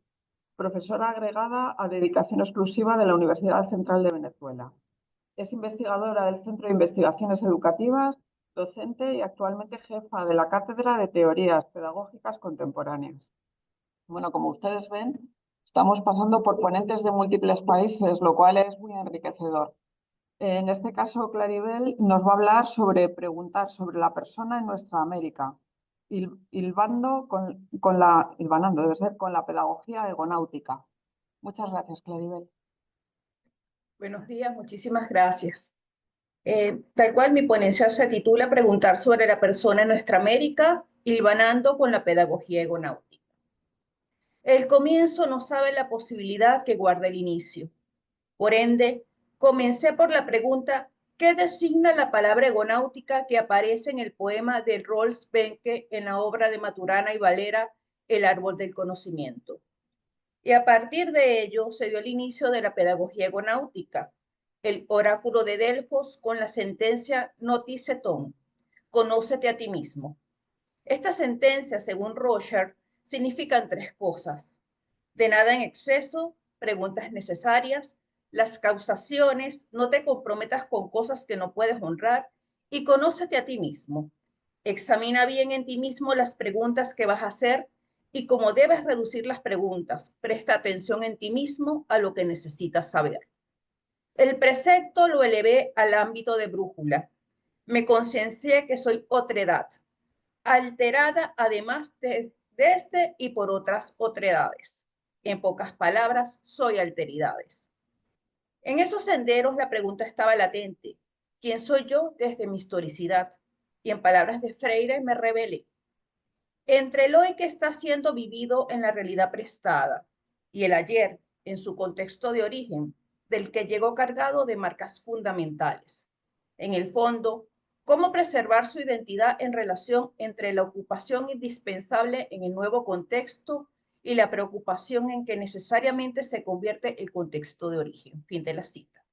Profesora agregada a dedicación exclusiva de la Universidad Central de Venezuela. Es investigadora del Centro de Investigaciones Educativas, docente y actualmente jefa de la Cátedra de Teorías Pedagógicas Contemporáneas. Bueno, como ustedes ven, estamos pasando por ponentes de múltiples países, lo cual es muy enriquecedor. En este caso, Claribel nos va a hablar sobre preguntar sobre la persona en nuestra América, hilvanando con la pedagogía egonáutica. Muchas gracias, Claribel. Buenos días, muchísimas gracias. Tal cual mi ponencia se titula Preguntar sobre la persona en nuestra América, hilvanando con la pedagogía egonáutica. El comienzo no sabe la posibilidad que guarda el inicio. Por ende, comencé por la pregunta, ¿qué designa la palabra egonáutica que aparece en el poema de Rolf Benke en la obra de Maturana y Valera, El árbol del conocimiento? Y a partir de ello se dio el inicio de la pedagogía egonáutica, el oráculo de Delfos con la sentencia Notice Tom, conócete a ti mismo. Esta sentencia, según Roger, significan tres cosas: de nada en exceso, preguntas necesarias, las causaciones, no te comprometas con cosas que no puedes honrar, y conócete a ti mismo. Examina bien en ti mismo las preguntas que vas a hacer y cómo debes reducir las preguntas. Presta atención en ti mismo a lo que necesitas saber. El precepto lo elevé al ámbito de brújula. Me conciencié que soy otredad, alterada además desde y por otras otredades. En pocas palabras, soy alteridades. En esos senderos la pregunta estaba latente. ¿Quién soy yo desde mi historicidad? Y en palabras de Freire me revelé. Entre el hoy que está siendo vivido en la realidad prestada y el ayer en su contexto de origen, del que llegó cargado de marcas fundamentales. En el fondo, cómo preservar su identidad en relación entre la ocupación indispensable en el nuevo contexto y la preocupación en que necesariamente se convierte el contexto de origen. Fin de la cita.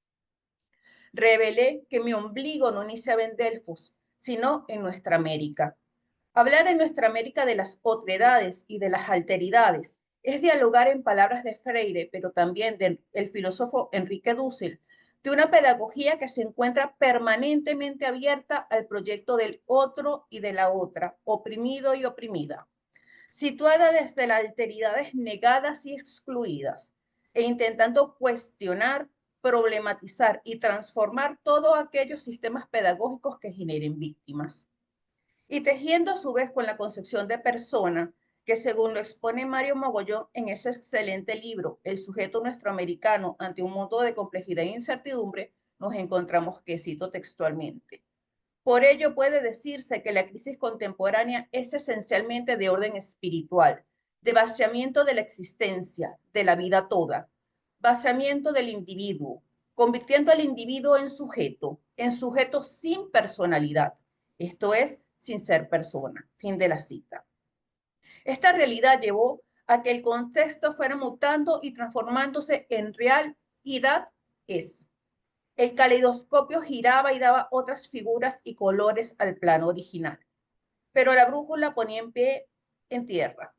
Revelé que mi ombligo no iniciaba en Delfos, sino en nuestra América. Hablar en nuestra América de las otredades y de las alteridades es dialogar, en palabras de Freire, pero también del filósofo Enrique Dussel, de una pedagogía que se encuentra permanentemente abierta al proyecto del otro y de la otra, oprimido y oprimida, situada desde las alteridades negadas y excluidas, e intentando cuestionar, problematizar y transformar todos aquellos sistemas pedagógicos que generen víctimas. Y tejiendo a su vez con la concepción de persona, que según lo expone Mario Mogollón en ese excelente libro, El sujeto nuestroamericano ante un mundo de complejidad e incertidumbre, nos encontramos que cito textualmente. Por ello puede decirse que la crisis contemporánea es esencialmente de orden espiritual, de vaciamiento de la existencia, de la vida toda, vaciamiento del individuo, convirtiendo al individuo en sujeto sin personalidad, esto es, sin ser persona. Fin de la cita. Esta realidad llevó a que el contexto fuera mutando y transformándose en realidad es. El caleidoscopio giraba y daba otras figuras y colores al plano original. Pero la brújula ponía en pie en tierra.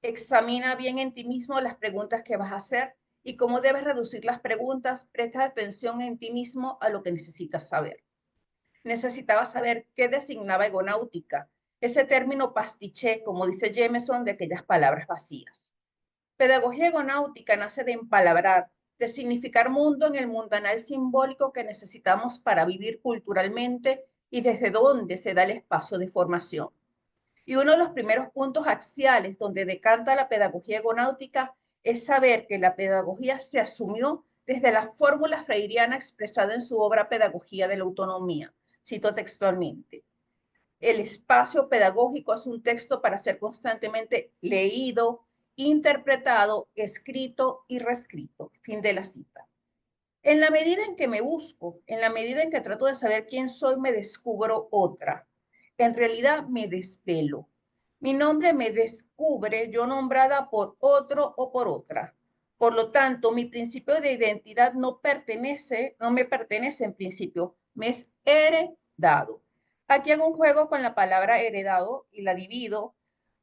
Examina bien en ti mismo las preguntas que vas a hacer y cómo debes reducir las preguntas. Presta atención en ti mismo a lo que necesitas saber. Necesitaba saber qué designaba egonáutica, ese término pastiché, como dice Jameson, de aquellas palabras vacías. Pedagogía egonáutica nace de empalabrar, de significar mundo en el mundanal simbólico que necesitamos para vivir culturalmente y desde donde se da el espacio de formación. Y uno de los primeros puntos axiales donde decanta la pedagogía egonáutica es saber que la pedagogía se asumió desde la fórmula freiriana expresada en su obra Pedagogía de la Autonomía. Cito textualmente. El espacio pedagógico es un texto para ser constantemente leído, interpretado, escrito y reescrito. Fin de la cita. En la medida en que me busco, en la medida en que trato de saber quién soy, me descubro otra. En realidad me desvelo. Mi nombre me descubre yo nombrada por otro o por otra. Por lo tanto, mi principio de identidad no me pertenece en principio, me es heredado. Aquí hago un juego con la palabra heredado y la divido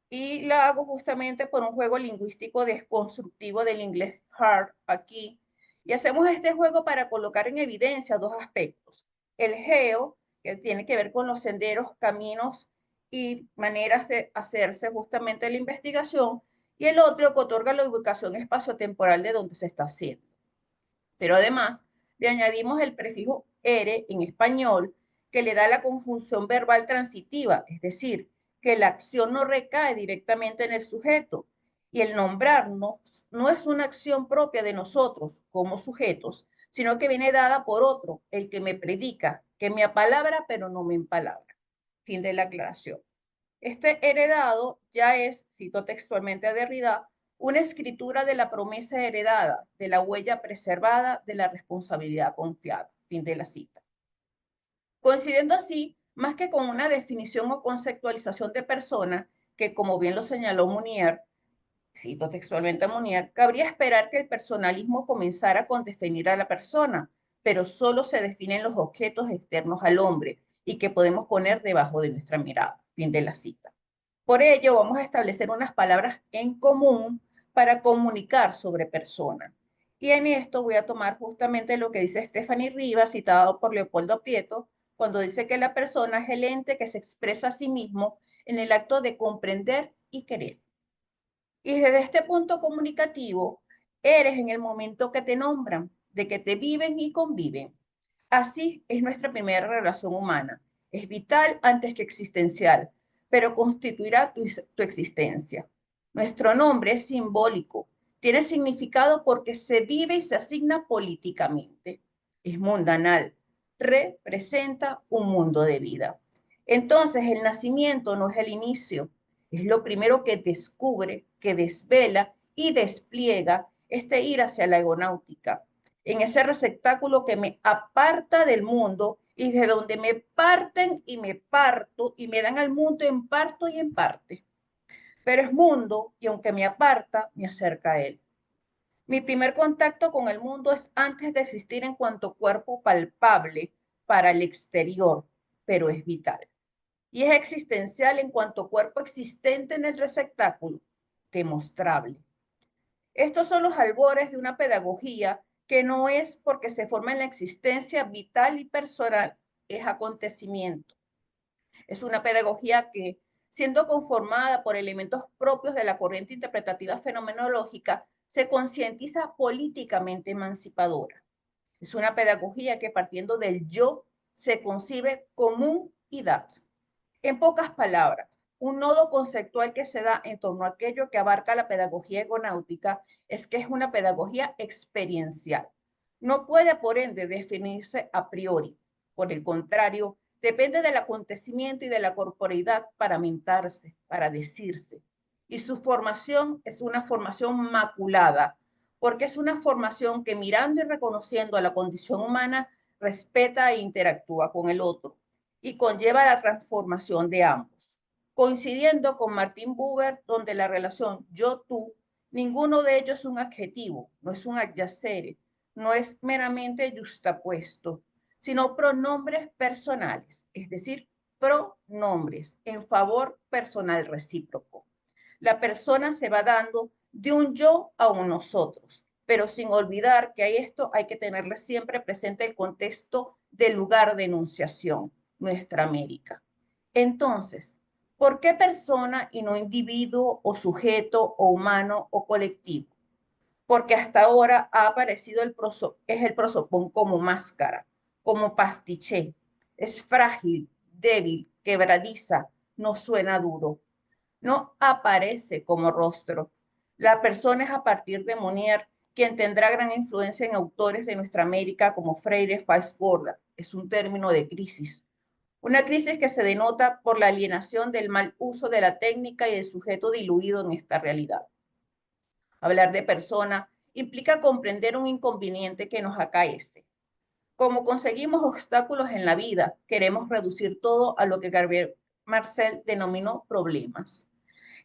y la hago justamente por un juego lingüístico desconstructivo del inglés hard aquí. Y hacemos este juego para colocar en evidencia dos aspectos. El geo, que tiene que ver con los senderos, caminos y maneras de hacerse justamente la investigación, y el otro que otorga la ubicación espaciotemporal de donde se está haciendo. Pero además le añadimos el prefijo ere en español, que le da la conjunción verbal transitiva, es decir, que la acción no recae directamente en el sujeto. Y el nombrarnos no es una acción propia de nosotros como sujetos, sino que viene dada por otro, el que me predica, que me apalabra pero no me empalabra. Fin de la aclaración. Este heredado ya es, cito textualmente a Derrida, una escritura de la promesa heredada, de la huella preservada, de la responsabilidad confiada. Fin de la cita. Coincidiendo así, más que con una definición o conceptualización de persona, que como bien lo señaló Munier, cito textualmente a Munier, cabría esperar que el personalismo comenzara con definir a la persona, pero solo se definen los objetos externos al hombre y que podemos poner debajo de nuestra mirada. Fin de la cita. Por ello, vamos a establecer unas palabras en común para comunicar sobre persona. Y en esto voy a tomar justamente lo que dice Stephanie Rivas, citado por Leopoldo Prieto, cuando dice que la persona es el ente que se expresa a sí mismo en el acto de comprender y querer. Y desde este punto comunicativo, eres en el momento que te nombran, de que te viven y conviven. Así es nuestra primera relación humana. Es vital antes que existencial, pero constituirá tu existencia. Nuestro nombre es simbólico, tiene significado porque se vive y se asigna políticamente. Es mundanal, representa un mundo de vida. Entonces, el nacimiento no es el inicio, es lo primero que descubre, que desvela y despliega este ir hacia la aeronáutica, en ese receptáculo que me aparta del mundo y de donde me parten y me parto y me dan al mundo en parto y en parte. Pero es mundo y aunque me aparta, me acerca a él. Mi primer contacto con el mundo es antes de existir en cuanto cuerpo palpable para el exterior, pero es vital. Y es existencial en cuanto cuerpo existente en el receptáculo, demostrable. Estos son los albores de una pedagogía que no es porque se forma en la existencia vital y personal, es acontecimiento. Es una pedagogía que, siendo conformada por elementos propios de la corriente interpretativa fenomenológica, se concientiza políticamente emancipadora. Es una pedagogía que, partiendo del yo, se concibe común y dat. En pocas palabras, un nodo conceptual que se da en torno a aquello que abarca la pedagogía egonáutica es que es una pedagogía experiencial. No puede, por ende, definirse a priori. Por el contrario, depende del acontecimiento y de la corporeidad para mentarse, para decirse. Y su formación es una formación maculada, porque es una formación que, mirando y reconociendo a la condición humana, respeta e interactúa con el otro y conlleva la transformación de ambos. Coincidiendo con Martin Buber, donde la relación yo-tú, ninguno de ellos es un adjetivo, no es un adyacere, no es meramente justapuesto, sino pronombres personales, es decir, pronombres en favor personal recíproco. La persona se va dando de un yo a un nosotros, pero sin olvidar que a esto hay que tenerle siempre presente el contexto del lugar de enunciación, nuestra América. Entonces, ¿por qué persona y no individuo o sujeto o humano o colectivo? Porque hasta ahora ha aparecido el prosopón como máscara, como pastiché. Es frágil, débil, quebradiza, no suena duro. No aparece como rostro. La persona es a partir de Munier, quien tendrá gran influencia en autores de nuestra América como Freire, Faes-Borda. Es un término de crisis. Una crisis que se denota por la alienación del mal uso de la técnica y el sujeto diluido en esta realidad. Hablar de persona implica comprender un inconveniente que nos acaece. Como conseguimos obstáculos en la vida, queremos reducir todo a lo que Gabriel Marcel denominó problemas.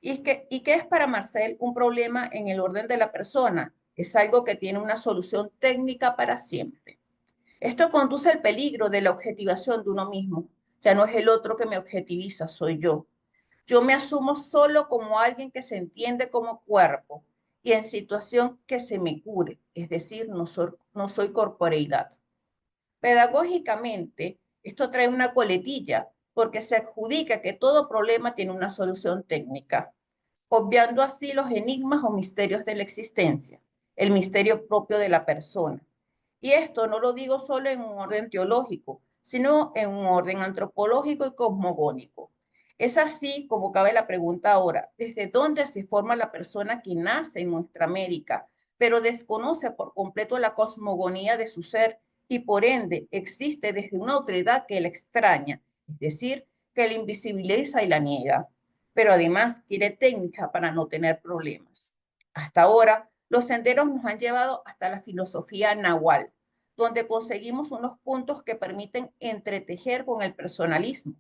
¿Y qué es para Marcel un problema en el orden de la persona? Es algo que tiene una solución técnica para siempre. Esto conduce al peligro de la objetivación de uno mismo. Ya no es el otro que me objetiviza, soy yo. Yo me asumo solo como alguien que se entiende como cuerpo y en situación que se me cure, es decir, no soy corporeidad. Pedagógicamente, esto trae una coletilla porque se adjudica que todo problema tiene una solución técnica, obviando así los enigmas o misterios de la existencia, el misterio propio de la persona. Y esto no lo digo solo en un orden teológico, sino en un orden antropológico y cosmogónico. Es así como cabe la pregunta ahora, ¿desde dónde se forma la persona que nace en nuestra América, pero desconoce por completo la cosmogonía de su ser y por ende existe desde una otredad que la extraña, es decir, que la invisibiliza y la niega, pero además quiere técnica para no tener problemas? Hasta ahora, los senderos nos han llevado hasta la filosofía nahual, donde conseguimos unos puntos que permiten entretejer con el personalismo.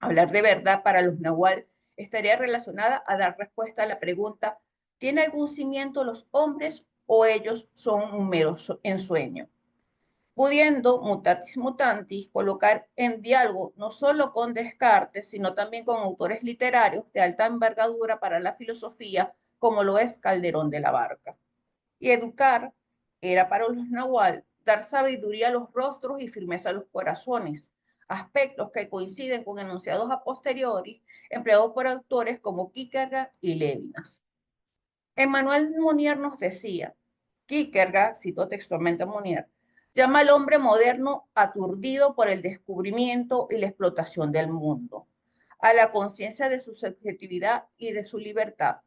Hablar de verdad para los nahual estaría relacionada a dar respuesta a la pregunta: ¿tiene algún cimiento los hombres o ellos son un mero ensueño? Pudiendo, mutatis mutantis, colocar en diálogo no solo con Descartes, sino también con autores literarios de alta envergadura para la filosofía, como lo es Calderón de la Barca. Y educar era para los nahual dar sabiduría a los rostros y firmeza a los corazones, aspectos que coinciden con enunciados a posteriori empleados por autores como Kierkegaard y Levinas. Emmanuel Mounier nos decía, Kierkegaard, citó textualmente a Mounier, llama al hombre moderno aturdido por el descubrimiento y la explotación del mundo, a la conciencia de su subjetividad y de su libertad.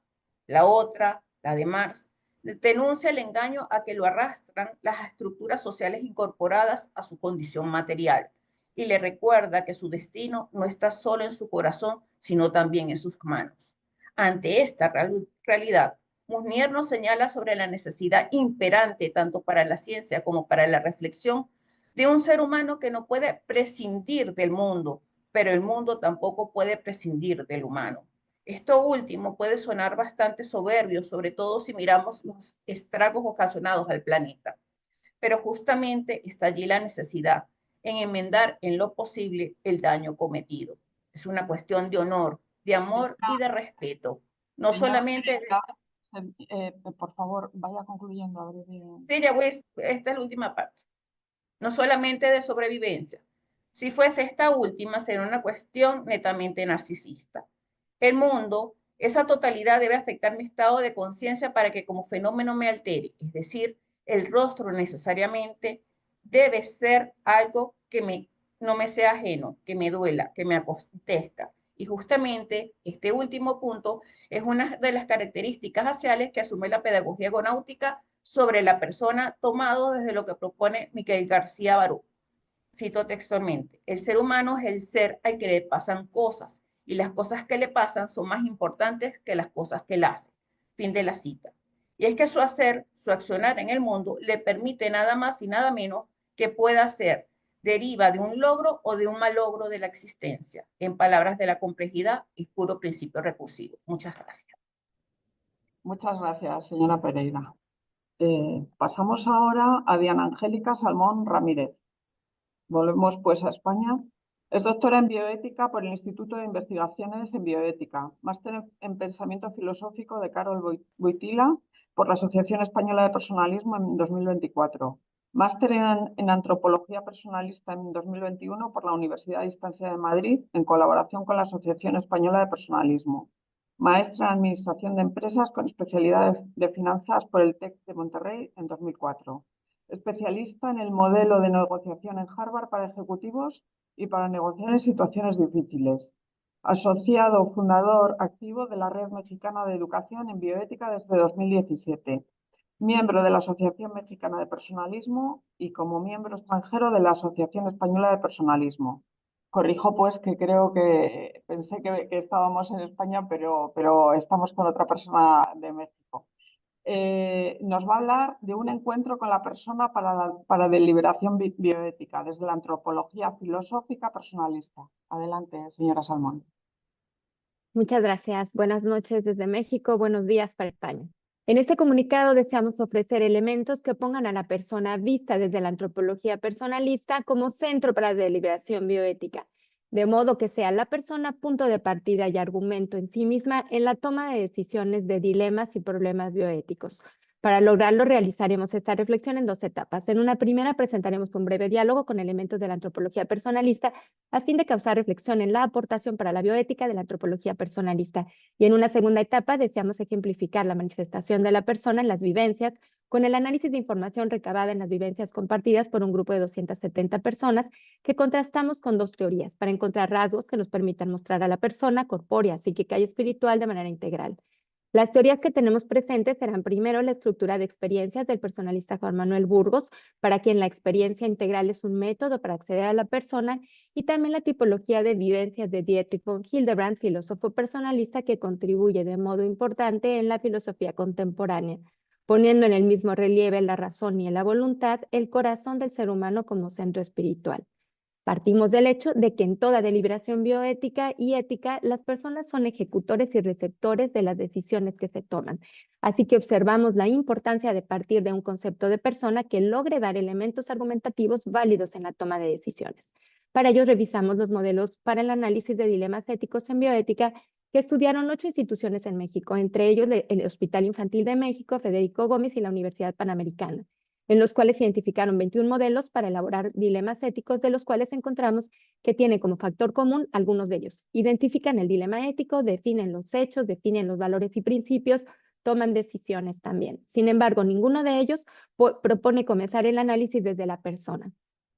La otra, la de Marx, denuncia el engaño a que lo arrastran las estructuras sociales incorporadas a su condición material y le recuerda que su destino no está solo en su corazón, sino también en sus manos. Ante esta realidad, Mounier nos señala sobre la necesidad imperante, tanto para la ciencia como para la reflexión, de un ser humano que no puede prescindir del mundo, pero el mundo tampoco puede prescindir del humano. Esto último puede sonar bastante soberbio, sobre todo si miramos los estragos ocasionados al planeta, pero justamente está allí la necesidad en enmendar en lo posible el daño cometido. Es una cuestión de honor, de amor y de respeto, no solamente... Por favor, vaya concluyendo. A ver, Sí, ya voy, esta es la última parte. No solamente de sobrevivencia. Si fuese esta última, sería una cuestión netamente narcisista. El mundo, esa totalidad debe afectar mi estado de conciencia para que como fenómeno me altere. Es decir, el rostro necesariamente debe ser algo que no me sea ajeno, que me duela, que me acontezca. Y justamente este último punto es una de las características raciales que asume la pedagogía egonáutica sobre la persona, tomado desde lo que propone Miquel García Baró. Cito textualmente: el ser humano es el ser al que le pasan cosas y las cosas que le pasan son más importantes que las cosas que él hace. Fin de la cita. Y es que su hacer, su accionar en el mundo le permite nada más y nada menos que pueda ser deriva de un logro o de un malogro de la existencia. En palabras de la complejidad, es puro principio recursivo. Muchas gracias. Muchas gracias, señora Pereira. Pasamos ahora a Diana Angélica Salmón Ramírez. Volvemos pues a España. Es doctora en bioética por el Instituto de Investigaciones en Bioética, máster en Pensamiento Filosófico de Karol Wojtyla por la Asociación Española de Personalismo en 2024, máster en Antropología Personalista en 2021 por la Universidad a Distancia de Madrid en colaboración con la Asociación Española de Personalismo, maestra en Administración de Empresas con especialidad de Finanzas por el TEC de Monterrey en 2004. Especialista en el modelo de negociación en Harvard para ejecutivos y para negociar en situaciones difíciles. Asociado fundador activo de la Red Mexicana de Educación en Bioética desde 2017. Miembro de la Asociación Mexicana de Personalismo y como miembro extranjero de la Asociación Española de Personalismo. Corrijo pues que creo que pensé que estábamos en España, pero estamos con otra persona de México. nos va a hablar de un encuentro con la persona para deliberación bioética, desde la antropología filosófica personalista. Adelante, señora Salmón. Muchas gracias. Buenas noches desde México, buenos días para España. En este comunicado deseamos ofrecer elementos que pongan a la persona vista desde la antropología personalista como centro para la deliberación bioética, de modo que sea la persona punto de partida y argumento en sí misma en la toma de decisiones de dilemas y problemas bioéticos. Para lograrlo, realizaremos esta reflexión en 2 etapas. En una primera, presentaremos un breve diálogo con elementos de la antropología personalista a fin de causar reflexión en la aportación para la bioética de la antropología personalista. Y en una segunda etapa, deseamos ejemplificar la manifestación de la persona en las vivencias con el análisis de información recabada en las vivencias compartidas por un grupo de 270 personas que contrastamos con 2 teorías para encontrar rasgos que nos permitan mostrar a la persona corpórea, psíquica y espiritual de manera integral. Las teorías que tenemos presentes serán primero la estructura de experiencias del personalista Juan Manuel Burgos, para quien la experiencia integral es un método para acceder a la persona, y también la tipología de vivencias de Dietrich von Hildebrand, filósofo personalista que contribuye de modo importante en la filosofía contemporánea, poniendo en el mismo relieve la razón y la voluntad, el corazón del ser humano como centro espiritual. Partimos del hecho de que en toda deliberación bioética y ética, las personas son ejecutores y receptores de las decisiones que se toman. Así que observamos la importancia de partir de un concepto de persona que logre dar elementos argumentativos válidos en la toma de decisiones. Para ello, revisamos los modelos para el análisis de dilemas éticos en bioética que estudiaron 8 instituciones en México, entre ellos el Hospital Infantil de México, Federico Gómez y la Universidad Panamericana, en los cuales se identificaron 21 modelos para elaborar dilemas éticos, de los cuales encontramos que tienen como factor común algunos de ellos. Identifican el dilema ético, definen los hechos, definen los valores y principios, toman decisiones también. Sin embargo, ninguno de ellos propone comenzar el análisis desde la persona.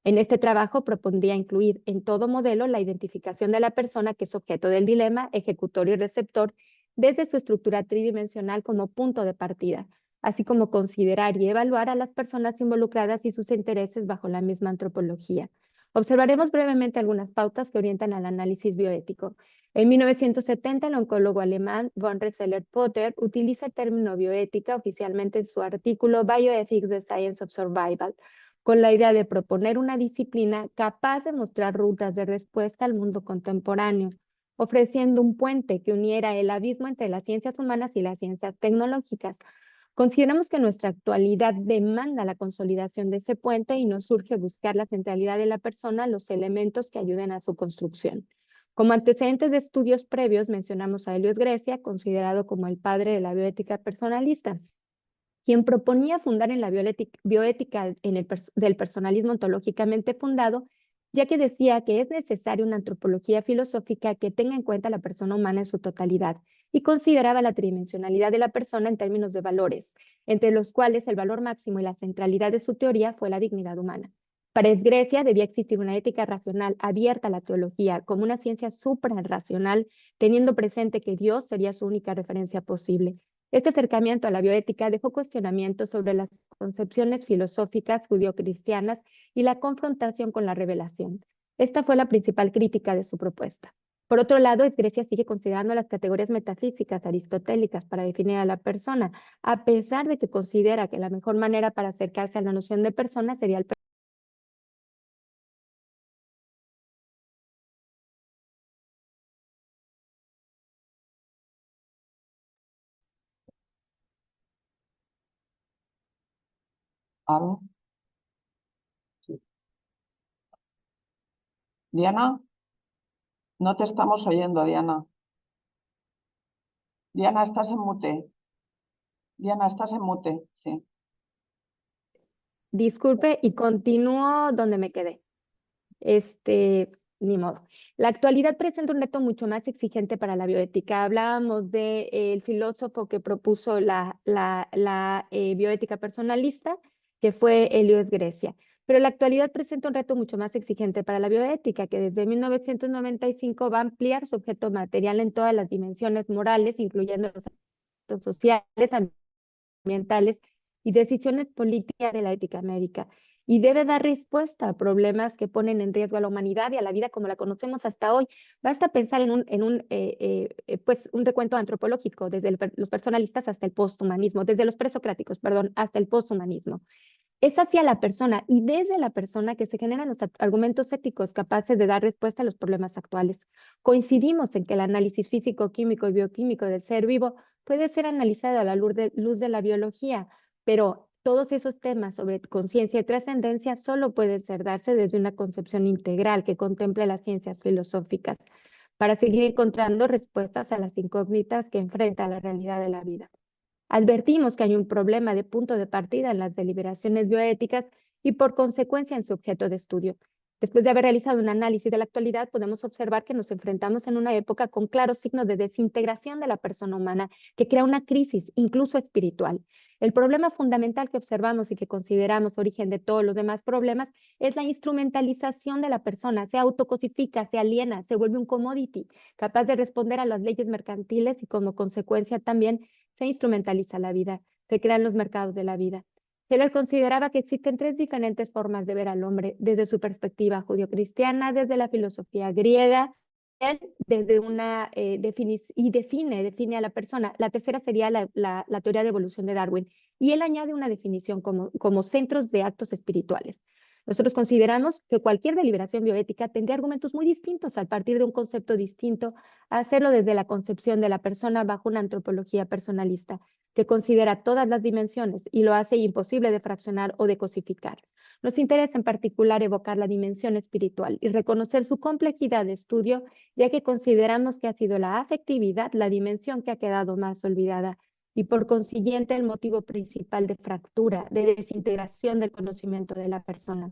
En este trabajo propondría incluir en todo modelo la identificación de la persona que es objeto del dilema, ejecutor y receptor, desde su estructura tridimensional como punto de partida, así como considerar y evaluar a las personas involucradas y sus intereses bajo la misma antropología. Observaremos brevemente algunas pautas que orientan al análisis bioético. En 1970, el oncólogo alemán von Rensselaer-Potter utiliza el término bioética oficialmente en su artículo Bioethics: The Science of Survival, con la idea de proponer una disciplina capaz de mostrar rutas de respuesta al mundo contemporáneo, ofreciendo un puente que uniera el abismo entre las ciencias humanas y las ciencias tecnológicas. Consideramos que nuestra actualidad demanda la consolidación de ese puente y nos surge buscar la centralidad de la persona, los elementos que ayuden a su construcción. Como antecedentes de estudios previos mencionamos a Helios Grecia, considerado como el padre de la bioética personalista, quien proponía fundar en la bioética del personalismo ontológicamente fundado, ya que decía que es necesaria una antropología filosófica que tenga en cuenta la persona humana en su totalidad y consideraba la tridimensionalidad de la persona en términos de valores, entre los cuales el valor máximo y la centralidad de su teoría fue la dignidad humana. Para Grecia debía existir una ética racional abierta a la teología como una ciencia suprarracional, teniendo presente que Dios sería su única referencia posible. Este acercamiento a la bioética dejó cuestionamientos sobre las concepciones filosóficas judio-cristianas y la confrontación con la revelación. Esta fue la principal crítica de su propuesta. Por otro lado, Grecia sigue considerando las categorías metafísicas aristotélicas para definir a la persona, a pesar de que considera que la mejor manera para acercarse a la noción de persona sería el Sí. Diana, no te estamos oyendo, Diana. Diana, estás en mute. Diana, estás en mute, sí. Disculpe, y continúo donde me quedé. Ni modo. La actualidad presenta un reto mucho más exigente para la bioética. Hablábamos del filósofo que propuso la bioética personalista, que fue Helios Grecia. Pero la actualidad presenta un reto mucho más exigente para la bioética, que desde 1995 va a ampliar su objeto material en todas las dimensiones morales, incluyendo los aspectos sociales, ambientales y decisiones políticas de la ética médica. y debe dar respuesta a problemas que ponen en riesgo a la humanidad y a la vida como la conocemos hasta hoy. Basta pensar en un recuento antropológico desde los personalistas hasta el posthumanismo, desde los presocráticos, perdón, hasta el posthumanismo. Es hacia la persona y desde la persona que se generan los argumentos éticos capaces de dar respuesta a los problemas actuales. Coincidimos en que el análisis físico, químico y bioquímico del ser vivo puede ser analizado a la luz de la biología, pero todos esos temas sobre conciencia y trascendencia solo pueden darse desde una concepción integral que contemple las ciencias filosóficas para seguir encontrando respuestas a las incógnitas que enfrenta la realidad de la vida. Advertimos que hay un problema de punto de partida en las deliberaciones bioéticas y por consecuencia en su objeto de estudio. Después de haber realizado un análisis de la actualidad, podemos observar que nos enfrentamos en una época con claros signos de desintegración de la persona humana, que crea una crisis, incluso espiritual. El problema fundamental que observamos y que consideramos origen de todos los demás problemas es la instrumentalización de la persona. Se autocosifica, se aliena, se vuelve un commodity, capaz de responder a las leyes mercantiles y como consecuencia también se instrumentaliza la vida, se crean los mercados de la vida. Seller consideraba que existen tres diferentes formas de ver al hombre, desde su perspectiva judio-cristiana, desde la filosofía griega, desde una define a la persona. La tercera sería la teoría de evolución de Darwin, y él añade una definición como centros de actos espirituales. Nosotros consideramos que cualquier deliberación bioética tendría argumentos muy distintos al partir de un concepto distinto, a hacerlo desde la concepción de la persona bajo una antropología personalista, que considera todas las dimensiones y lo hace imposible de fraccionar o de cosificar. Nos interesa en particular evocar la dimensión espiritual y reconocer su complejidad de estudio, ya que consideramos que ha sido la afectividad la dimensión que ha quedado más olvidada y por consiguiente el motivo principal de fractura, de desintegración del conocimiento de la persona.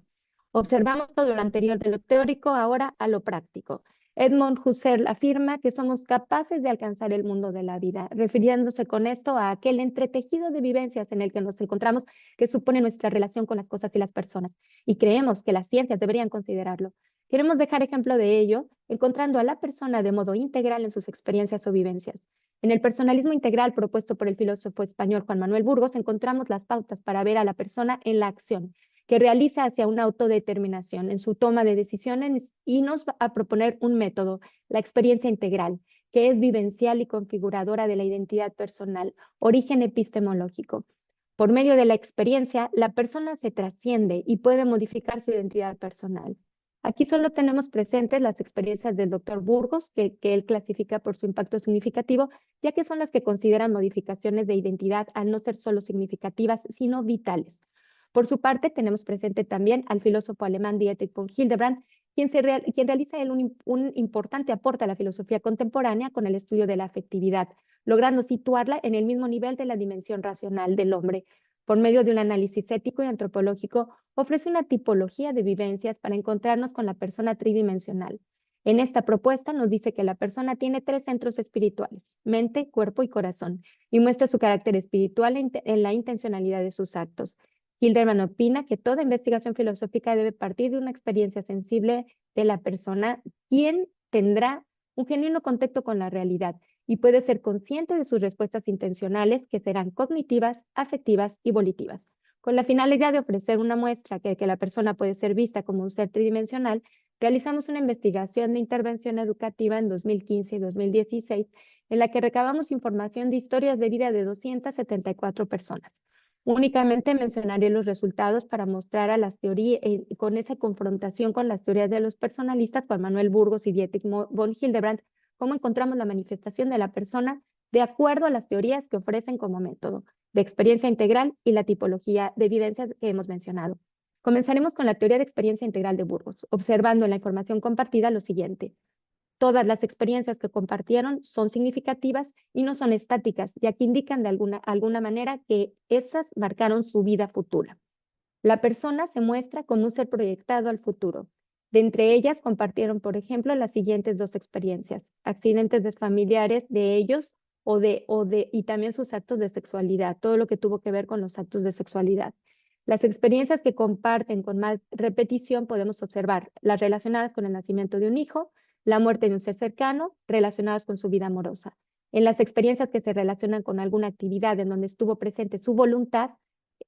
Observamos todo lo anterior de lo teórico ahora a lo práctico. Edmund Husserl afirma que somos capaces de alcanzar el mundo de la vida, refiriéndose con esto a aquel entretejido de vivencias en el que nos encontramos que supone nuestra relación con las cosas y las personas, y creemos que las ciencias deberían considerarlo. Queremos dejar ejemplo de ello, encontrando a la persona de modo integral en sus experiencias o vivencias. En el personalismo integral propuesto por el filósofo español Juan Manuel Burgos encontramos las pautas para ver a la persona en la acción, que realiza hacia una autodeterminación en su toma de decisiones y nos va a proponer un método, la experiencia integral, que es vivencial y configuradora de la identidad personal, origen epistemológico. Por medio de la experiencia, la persona se trasciende y puede modificar su identidad personal. Aquí solo tenemos presentes las experiencias del doctor Burgos, que él clasifica por su impacto significativo, ya que son las que consideran modificaciones de identidad al no ser solo significativas, sino vitales. Por su parte, tenemos presente también al filósofo alemán Dietrich von Hildebrand, quien realiza un importante aporte a la filosofía contemporánea con el estudio de la afectividad, logrando situarla en el mismo nivel de la dimensión racional del hombre. Por medio de un análisis ético y antropológico, ofrece una tipología de vivencias para encontrarnos con la persona tridimensional. En esta propuesta nos dice que la persona tiene tres centros espirituales, mente, cuerpo y corazón, y muestra su carácter espiritual en la intencionalidad de sus actos. Hildebrand opina que toda investigación filosófica debe partir de una experiencia sensible de la persona, quien tendrá un genuino contacto con la realidad y puede ser consciente de sus respuestas intencionales, que serán cognitivas, afectivas y volitivas. Con la finalidad de ofrecer una muestra que la persona puede ser vista como un ser tridimensional, realizamos una investigación de intervención educativa en 2015 y 2016, en la que recabamos información de historias de vida de 274 personas. Únicamente mencionaré los resultados para mostrar a las teorías, con esa confrontación con las teorías de los personalistas, Juan Manuel Burgos y Dietrich von Hildebrand, cómo encontramos la manifestación de la persona de acuerdo a las teorías que ofrecen como método de experiencia integral y la tipología de vivencias que hemos mencionado. Comenzaremos con la teoría de experiencia integral de Burgos, observando en la información compartida lo siguiente. Todas las experiencias que compartieron son significativas y no son estáticas, ya que indican de alguna manera que esas marcaron su vida futura. La persona se muestra como un ser proyectado al futuro. De entre ellas compartieron, por ejemplo, las siguientes dos experiencias: accidentes familiares de ellos y también sus actos de sexualidad, todo lo que tuvo que ver con los actos de sexualidad. Las experiencias que comparten con más repetición podemos observar las relacionadas con el nacimiento de un hijo, la muerte de un ser cercano, relacionadas con su vida amorosa. En las experiencias que se relacionan con alguna actividad en donde estuvo presente su voluntad,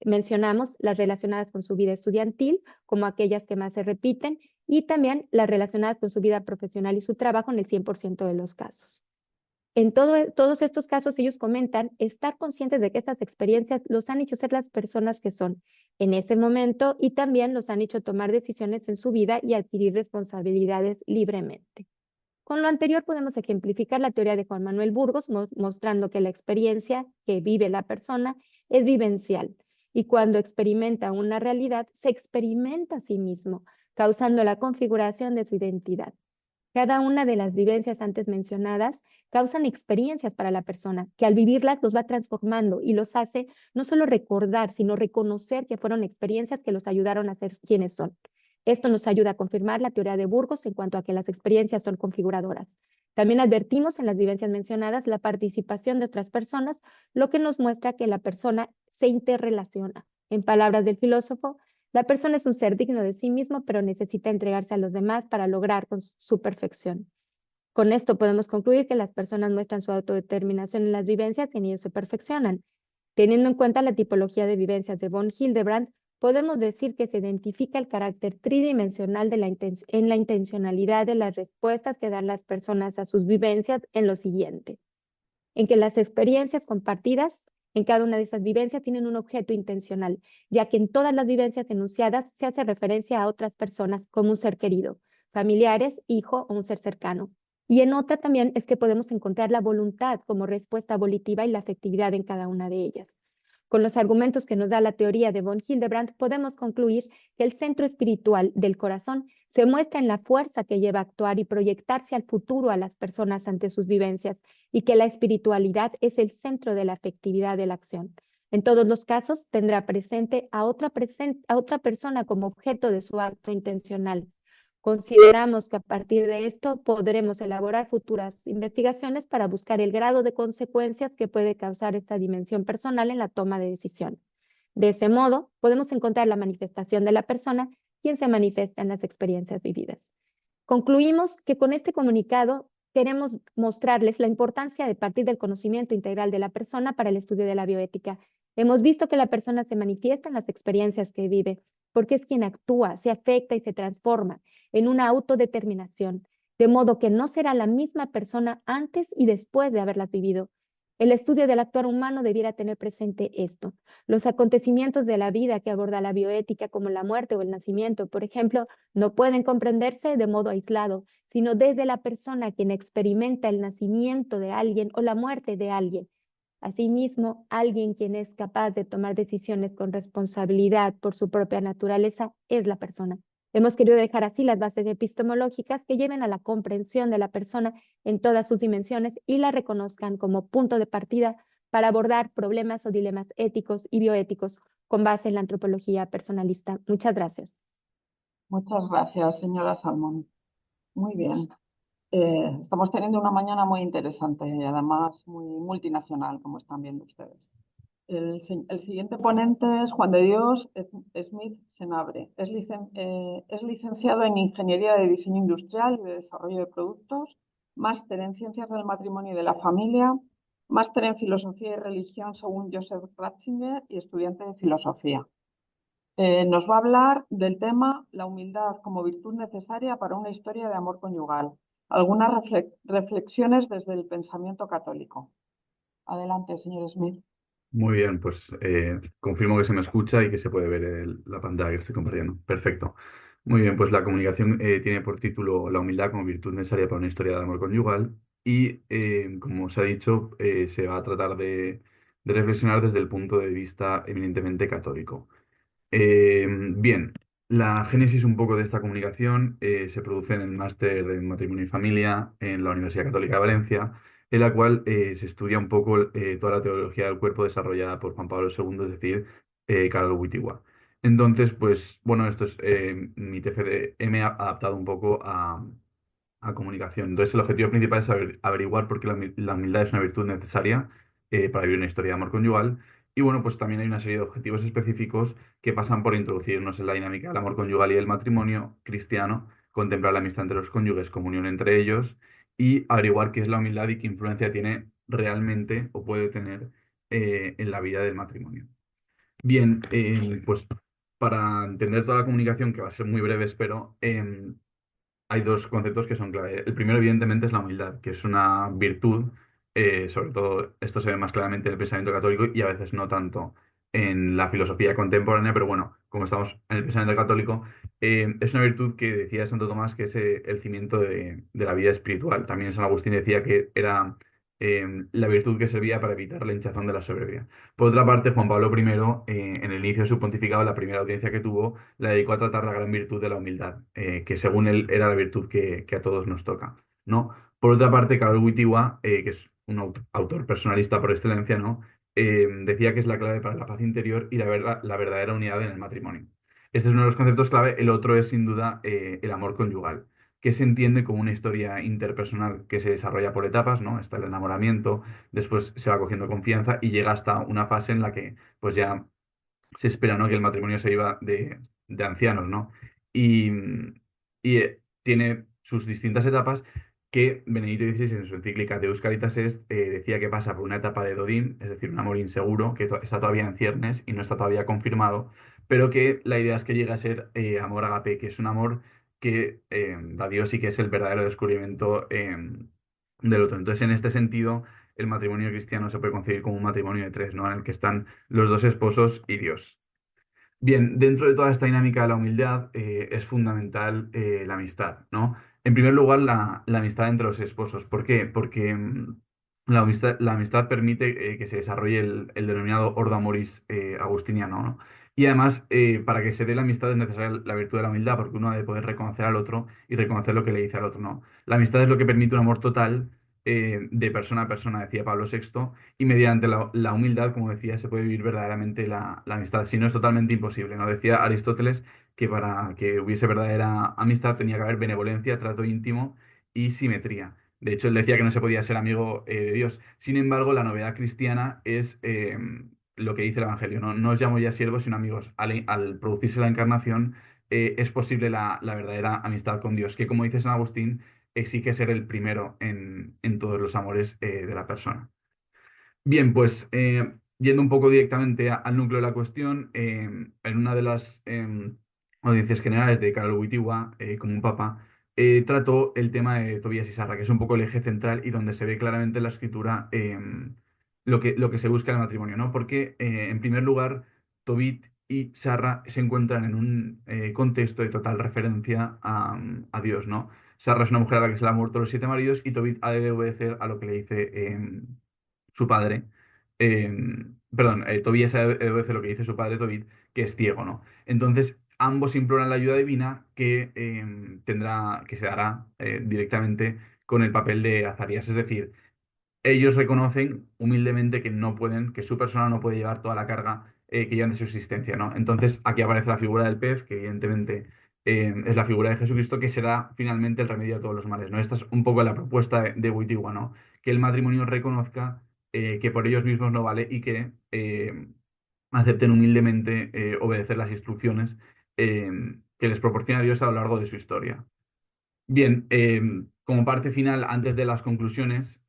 Mencionamos las relacionadas con su vida estudiantil, como aquellas que más se repiten, y también las relacionadas con su vida profesional y su trabajo en el 100% de los casos. En todos estos casos, ellos comentan estar conscientes de que estas experiencias los han hecho ser las personas que son en ese momento y también los han hecho tomar decisiones en su vida y adquirir responsabilidades libremente. Con lo anterior podemos ejemplificar la teoría de Juan Manuel Burgos, mostrando que la experiencia que vive la persona es vivencial y cuando experimenta una realidad, se experimenta a sí mismo, causando la configuración de su identidad. Cada una de las vivencias antes mencionadas causan experiencias para la persona, que al vivirlas los va transformando y los hace no solo recordar, sino reconocer que fueron experiencias que los ayudaron a ser quienes son. Esto nos ayuda a confirmar la teoría de Burgos en cuanto a que las experiencias son configuradoras. También advertimos en las vivencias mencionadas la participación de otras personas, lo que nos muestra que la persona se interrelaciona. En palabras del filósofo, la persona es un ser digno de sí mismo, pero necesita entregarse a los demás para lograr su perfección. Con esto podemos concluir que las personas muestran su autodeterminación en las vivencias y en ello se perfeccionan. Teniendo en cuenta la tipología de vivencias de von Hildebrand, podemos decir que se identifica el carácter tridimensional en la intencionalidad de las respuestas que dan las personas a sus vivencias en lo siguiente: en que las experiencias compartidas en cada una de esas vivencias tienen un objeto intencional, ya que en todas las vivencias enunciadas se hace referencia a otras personas como un ser querido, familiares, hijo o un ser cercano. Y en otra también es que podemos encontrar la voluntad como respuesta volitiva y la afectividad en cada una de ellas. Con los argumentos que nos da la teoría de von Hildebrand, podemos concluir que el centro espiritual del corazón se muestra en la fuerza que lleva a actuar y proyectarse al futuro a las personas ante sus vivencias, y que la espiritualidad es el centro de la afectividad de la acción. En todos los casos tendrá presente a otra persona como objeto de su acto intencional. Consideramos que a partir de esto podremos elaborar futuras investigaciones para buscar el grado de consecuencias que puede causar esta dimensión personal en la toma de decisiones. De ese modo, podemos encontrar la manifestación de la persona, quien se manifiesta en las experiencias vividas. Concluimos que con este comunicado queremos mostrarles la importancia de partir del conocimiento integral de la persona para el estudio de la bioética. Hemos visto que la persona se manifiesta en las experiencias que vive, porque es quien actúa, se afecta y se transforma en una autodeterminación, de modo que no será la misma persona antes y después de haberlas vivido. El estudio del actuar humano debiera tener presente esto. Los acontecimientos de la vida que aborda la bioética, como la muerte o el nacimiento, por ejemplo, no pueden comprenderse de modo aislado, sino desde la persona quien experimenta el nacimiento de alguien o la muerte de alguien. Asimismo, alguien quien es capaz de tomar decisiones con responsabilidad por su propia naturaleza es la persona. Hemos querido dejar así las bases epistemológicas que lleven a la comprensión de la persona en todas sus dimensiones y la reconozcan como punto de partida para abordar problemas o dilemas éticos y bioéticos con base en la antropología personalista. Muchas gracias. Muchas gracias, señora Salmón. Muy bien. Estamos teniendo una mañana muy interesante y además muy multinacional, como están viendo ustedes. El siguiente ponente es Juan de Dios Smith Senabre. Es licenciado en Ingeniería de Diseño Industrial y de Desarrollo de Productos, máster en Ciencias del Matrimonio y de la Familia, máster en Filosofía y Religión según Joseph Ratzinger y estudiante de Filosofía. Nos va a hablar del tema la humildad como virtud necesaria para una historia de amor conyugal. Algunas reflexiones desde el pensamiento católico. Adelante, señor Smith. Muy bien, pues confirmo que se me escucha y que se puede ver la pantalla que estoy compartiendo. Perfecto. Muy bien, pues la comunicación tiene por título La humildad como virtud necesaria para una historia de amor conyugal y, como se ha dicho, se va a tratar de reflexionar desde el punto de vista eminentemente católico. Bien, la génesis un poco de esta comunicación se produce en el máster de Matrimonio y Familia en la Universidad Católica de Valencia, en la cual se estudia un poco toda la teología del cuerpo desarrollada por Juan Pablo II, es decir, Karol Wojtyła. Entonces, pues bueno, esto es mi TFDM adaptado un poco a comunicación. Entonces, el objetivo principal es averiguar por qué la humildad es una virtud necesaria para vivir una historia de amor conyugal. Y bueno, pues también hay una serie de objetivos específicos que pasan por introducirnos en la dinámica del amor conyugal y del matrimonio cristiano, contemplar la amistad entre los cónyuges como unión entre ellos y averiguar qué es la humildad y qué influencia tiene realmente o puede tener en la vida del matrimonio. Bien, pues para entender toda la comunicación, que va a ser muy breve, espero, hay dos conceptos que son clave. El primero, evidentemente, es la humildad, que es una virtud, sobre todo esto se ve más claramente en el pensamiento católico y a veces no tanto en la filosofía contemporánea, pero bueno, como estamos en el pensamiento católico, es una virtud que decía Santo Tomás que es el cimiento de la vida espiritual. También San Agustín decía que era la virtud que servía para evitar la hinchazón de la soberbia. Por otra parte, Juan Pablo I, en el inicio de su pontificado, la primera audiencia que tuvo, la dedicó a tratar la gran virtud de la humildad, que según él era la virtud que a todos nos toca, ¿no? Por otra parte, Karol Wojtyła, que es un autor personalista por excelencia, ¿no? Decía que es la clave para la paz interior y la verdadera unidad en el matrimonio. Este es uno de los conceptos clave. El otro es, sin duda, el amor conyugal, que se entiende como una historia interpersonal que se desarrolla por etapas, ¿no? Está el enamoramiento, después se va cogiendo confianza y llega hasta una fase en la que pues ya se espera, ¿no? Que el matrimonio se iba de ancianos, ¿no? Y, tiene sus distintas etapas que Benedicto XVI en su encíclica Deus Caritas Est decía que pasa por una etapa de Dodin, es decir, un amor inseguro, que está todavía en ciernes y no está todavía confirmado, pero que la idea es que llegue a ser amor agape, que es un amor que da Dios y que es el verdadero descubrimiento del otro. Entonces, en este sentido, el matrimonio cristiano se puede concebir como un matrimonio de tres, ¿no? En el que están los dos esposos y Dios. Bien, dentro de toda esta dinámica de la humildad es fundamental la amistad, ¿no? En primer lugar, la amistad entre los esposos. ¿Por qué? Porque la amistad permite que se desarrolle el denominado ordo amoris agustiniano, ¿no? Y además, para que se dé la amistad es necesaria la virtud de la humildad, porque uno ha de poder reconocer al otro y reconocer lo que le dice al otro, ¿no? La amistad es lo que permite un amor total de persona a persona, decía Pablo VI, y mediante la humildad, como decía, se puede vivir verdaderamente la amistad. Si no, es totalmente imposible, ¿no? Decía Aristóteles que para que hubiese verdadera amistad tenía que haber benevolencia, trato íntimo y simetría. De hecho, él decía que no se podía ser amigo de Dios. Sin embargo, la novedad cristiana es lo que dice el Evangelio, ¿no? No os llamo ya siervos, sino amigos. Al producirse la encarnación, es posible la verdadera amistad con Dios, que como dice San Agustín, exige ser el primero en todos los amores de la persona. Bien, pues yendo un poco directamente al núcleo de la cuestión, en una de las audiencias generales de Karol Wojtyła, como un papa, trató el tema de Tobías y Sarra, que es un poco el eje central y donde se ve claramente en la escritura lo que se busca en el matrimonio, ¿no? Porque, en primer lugar, Tobit y Sarra se encuentran en un contexto de total referencia a Dios, ¿no? Sarra es una mujer a la que se le han muerto los 7 maridos y Tobit ha de obedecer a lo que le dice su padre, perdón, Tobías obedece lo que dice su padre Tobit, que es ciego, ¿no? Entonces, ambos imploran la ayuda divina que se dará directamente con el papel de Azarías. Es decir, ellos reconocen humildemente que no pueden, que su persona no puede llevar toda la carga que llevan de su existencia, ¿no? Entonces, aquí aparece la figura del pez, que evidentemente es la figura de Jesucristo, que será finalmente el remedio a todos los males, ¿no? Esta es un poco la propuesta de Wojtyła, ¿no? Que el matrimonio reconozca que por ellos mismos no vale y que acepten humildemente obedecer las instrucciones que les proporciona Dios a lo largo de su historia. Bien, como parte final, antes de las conclusiones,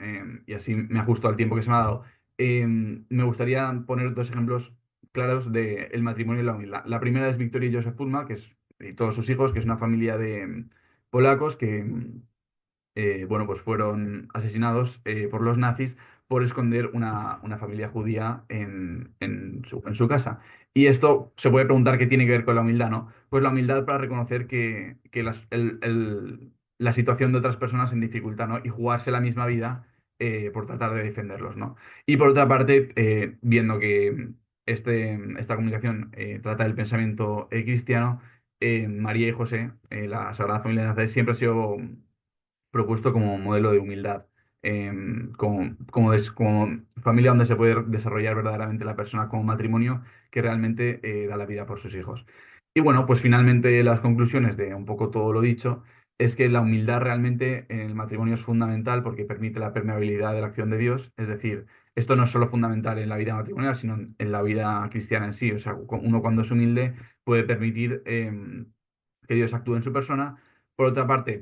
y así me ajusto al tiempo que se me ha dado, me gustaría poner dos ejemplos claros del matrimonio y la humildad. La primera es Victoria y Joseph Fulma, y todos sus hijos, que es una familia de polacos que bueno, pues fueron asesinados por los nazis por esconder una familia judía en su casa. Y esto se puede preguntar qué tiene que ver con la humildad, ¿no? Pues la humildad para reconocer que la situación de otras personas en dificultad, ¿no? Y jugarse la misma vida por tratar de defenderlos, ¿no? Y por otra parte, viendo que esta comunicación trata del pensamiento cristiano, María y José, la Sagrada Familia de Nazaret, siempre ha sido propuesto como modelo de humildad, como familia donde se puede desarrollar verdaderamente la persona, como matrimonio que realmente da la vida por sus hijos. Y bueno, pues finalmente las conclusiones de un poco todo lo dicho es que la humildad realmente en el matrimonio es fundamental porque permite la permeabilidad de la acción de Dios, es decir, esto no es solo fundamental en la vida matrimonial, sino en la vida cristiana en sí. O sea, uno cuando es humilde puede permitir que Dios actúe en su persona. Por otra parte,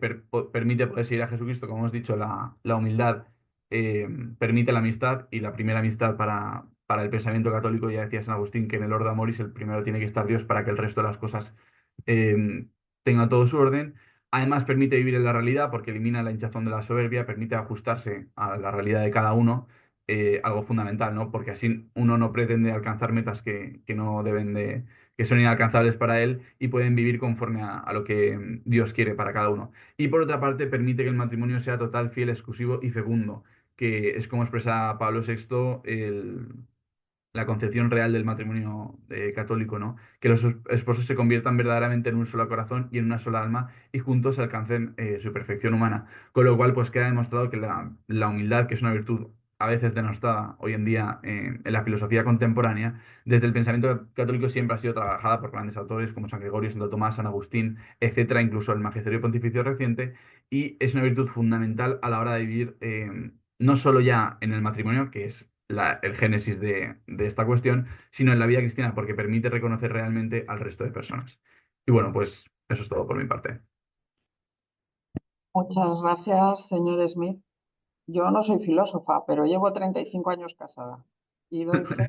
permite poder seguir a Jesucristo, como hemos dicho, la humildad permite la amistad y la primera amistad para para el pensamiento católico, ya decía San Agustín que en el Ordo Amoris el primero tiene que estar Dios para que el resto de las cosas tenga todo su orden. Además, permite vivir en la realidad porque elimina la hinchazón de la soberbia, permite ajustarse a la realidad de cada uno, algo fundamental, ¿no? Porque así uno no pretende alcanzar metas que no deben de, que son inalcanzables para él y pueden vivir conforme a lo que Dios quiere para cada uno. Y por otra parte, permite que el matrimonio sea total, fiel, exclusivo y fecundo, que es como expresa Pablo VI la concepción real del matrimonio católico, ¿no? Que los esposos se conviertan verdaderamente en un solo corazón y en una sola alma y juntos alcancen su perfección humana. Con lo cual, pues queda demostrado que la humildad, que es una virtud a veces denostada hoy en día en la filosofía contemporánea, desde el pensamiento católico siempre ha sido trabajada por grandes autores como San Gregorio, Santo Tomás, San Agustín, etcétera, incluso el Magisterio Pontificio reciente, y es una virtud fundamental a la hora de vivir no solo ya en el matrimonio, que es el génesis de esta cuestión, sino en la vida cristiana, porque permite reconocer realmente al resto de personas. Y bueno, pues eso es todo por mi parte. Muchas gracias, señor Smith. Yo no soy filósofa, pero llevo 35 años casada y doy fe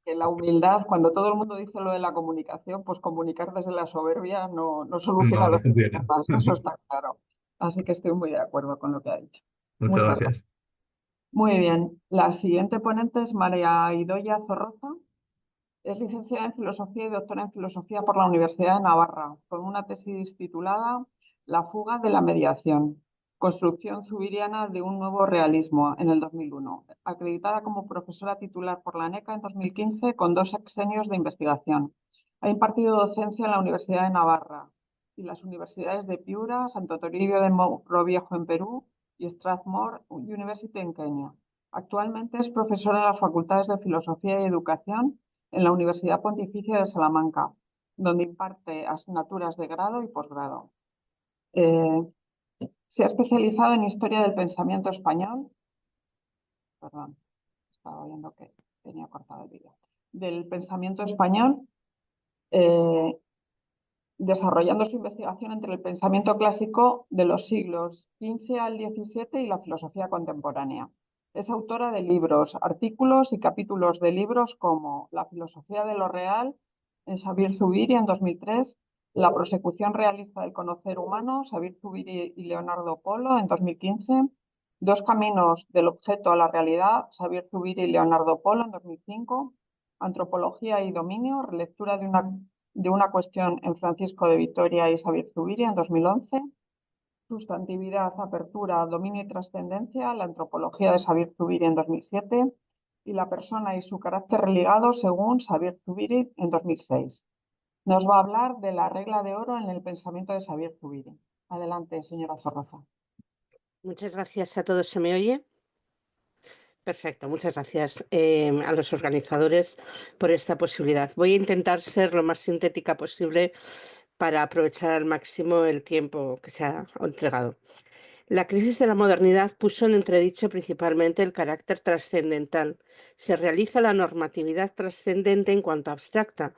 que la humildad, cuando todo el mundo dice lo de la comunicación, pues comunicar desde la soberbia no soluciona No, no los funciona. problemas, eso está claro. Así que estoy muy de acuerdo con lo que ha dicho. Muchas Muchas gracias. gracias. Muy bien. La siguiente ponente es María Idoia Zorroza. Es licenciada en Filosofía y doctora en Filosofía por la Universidad de Navarra, con una tesis titulada La fuga de la mediación, construcción zubiriana de un nuevo realismo, en el 2001, acreditada como profesora titular por la NECA en 2015 con 2 sexenios de investigación. Ha impartido docencia en la Universidad de Navarra y las universidades de Piura, Santo Toribio de Mogrovejo en Perú y Strathmore University en Kenia. Actualmente es profesora en las Facultades de Filosofía y Educación en la Universidad Pontificia de Salamanca, donde imparte asignaturas de grado y posgrado. Se ha especializado en Historia del Pensamiento Español. Perdón, estaba viendo que tenía cortado el vídeo. Del pensamiento español, desarrollando su investigación entre el pensamiento clásico de los siglos XV al XVII y la filosofía contemporánea. Es autora de libros, artículos y capítulos de libros como La filosofía de lo real, en Xavier Zubiri en 2003, La prosecución realista del conocer humano, Xavier Zubiri y Leonardo Polo en 2015, Dos caminos del objeto a la realidad, Xavier Zubiri y Leonardo Polo en 2005, Antropología y dominio, relectura de una cuestión en Francisco de Vitoria y Xavier Zubiri en 2011, Sustantividad, apertura, dominio y trascendencia, la antropología de Xavier Zubiri en 2007 y la persona y su carácter religado según Xavier Zubiri en 2006. Nos va a hablar de la regla de oro en el pensamiento de Xavier Zubiri. Adelante, señora Zorroza. Muchas gracias a todos. ¿Se me oye? Perfecto, muchas gracias a los organizadores por esta posibilidad. Voy a intentar ser lo más sintética posible para aprovechar al máximo el tiempo que se ha entregado. La crisis de la modernidad puso en entredicho principalmente el carácter trascendental. Se realiza la normatividad trascendente en cuanto abstracta,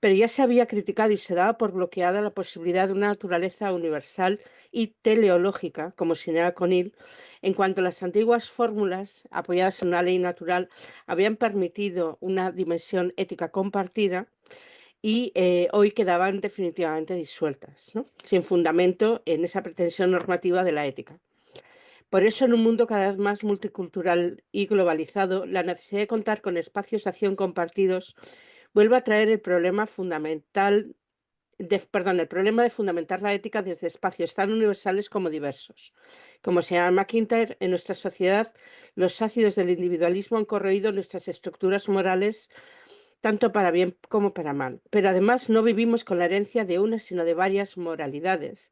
pero ya se había criticado y se daba por bloqueada la posibilidad de una naturaleza universal y teleológica, como señala Conil, en cuanto las antiguas fórmulas, apoyadas en una ley natural, habían permitido una dimensión ética compartida y hoy quedaban definitivamente disueltas, ¿no? Sin fundamento en esa pretensión normativa de la ética. Por eso, en un mundo cada vez más multicultural y globalizado, la necesidad de contar con espacios de acción compartidos vuelve a traer el problema fundamental el problema de fundamentar la ética desde espacios tan universales como diversos. Como señala McIntyre, en nuestra sociedad los ácidos del individualismo han corroído nuestras estructuras morales tanto para bien como para mal. Pero además no vivimos con la herencia de una, sino de varias moralidades.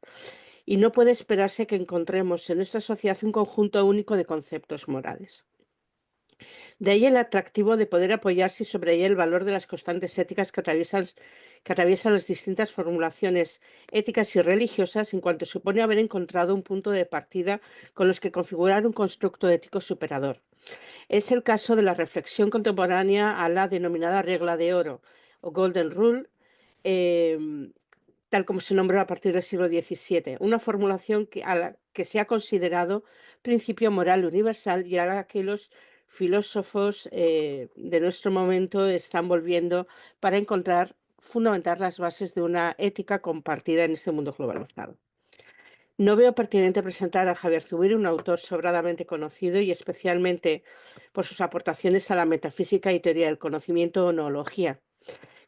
Y no puede esperarse que encontremos en nuestra sociedad un conjunto único de conceptos morales. De ahí el atractivo de poder apoyarse y subrayar el valor de las constantes éticas que atraviesan las distintas formulaciones éticas y religiosas en cuanto supone haber encontrado un punto de partida con los que configurar un constructo ético superador. Es el caso de la reflexión contemporánea a la denominada regla de oro o Golden Rule, tal como se nombró a partir del siglo XVII, una formulación que se ha considerado principio moral universal y a la que los filósofos de nuestro momento están volviendo para fundamentar las bases de una ética compartida en este mundo globalizado. No veo pertinente presentar a Javier Zubiri, un autor sobradamente conocido y especialmente por sus aportaciones a la metafísica y teoría del conocimiento o noología.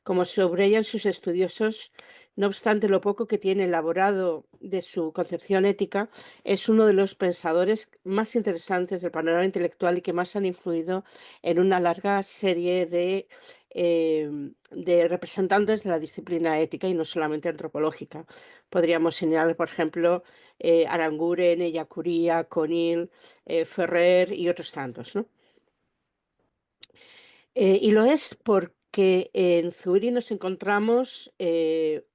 Como subrayan sus estudiosos, no obstante lo poco que tiene elaborado de su concepción ética, es uno de los pensadores más interesantes del panorama intelectual y que más han influido en una larga serie de representantes de la disciplina ética y no solamente antropológica. Podríamos señalar, por ejemplo, Aranguren, Ellacuría, Conil, Ferrer y otros tantos, ¿no? Y lo es porque en Zubiri nos encontramos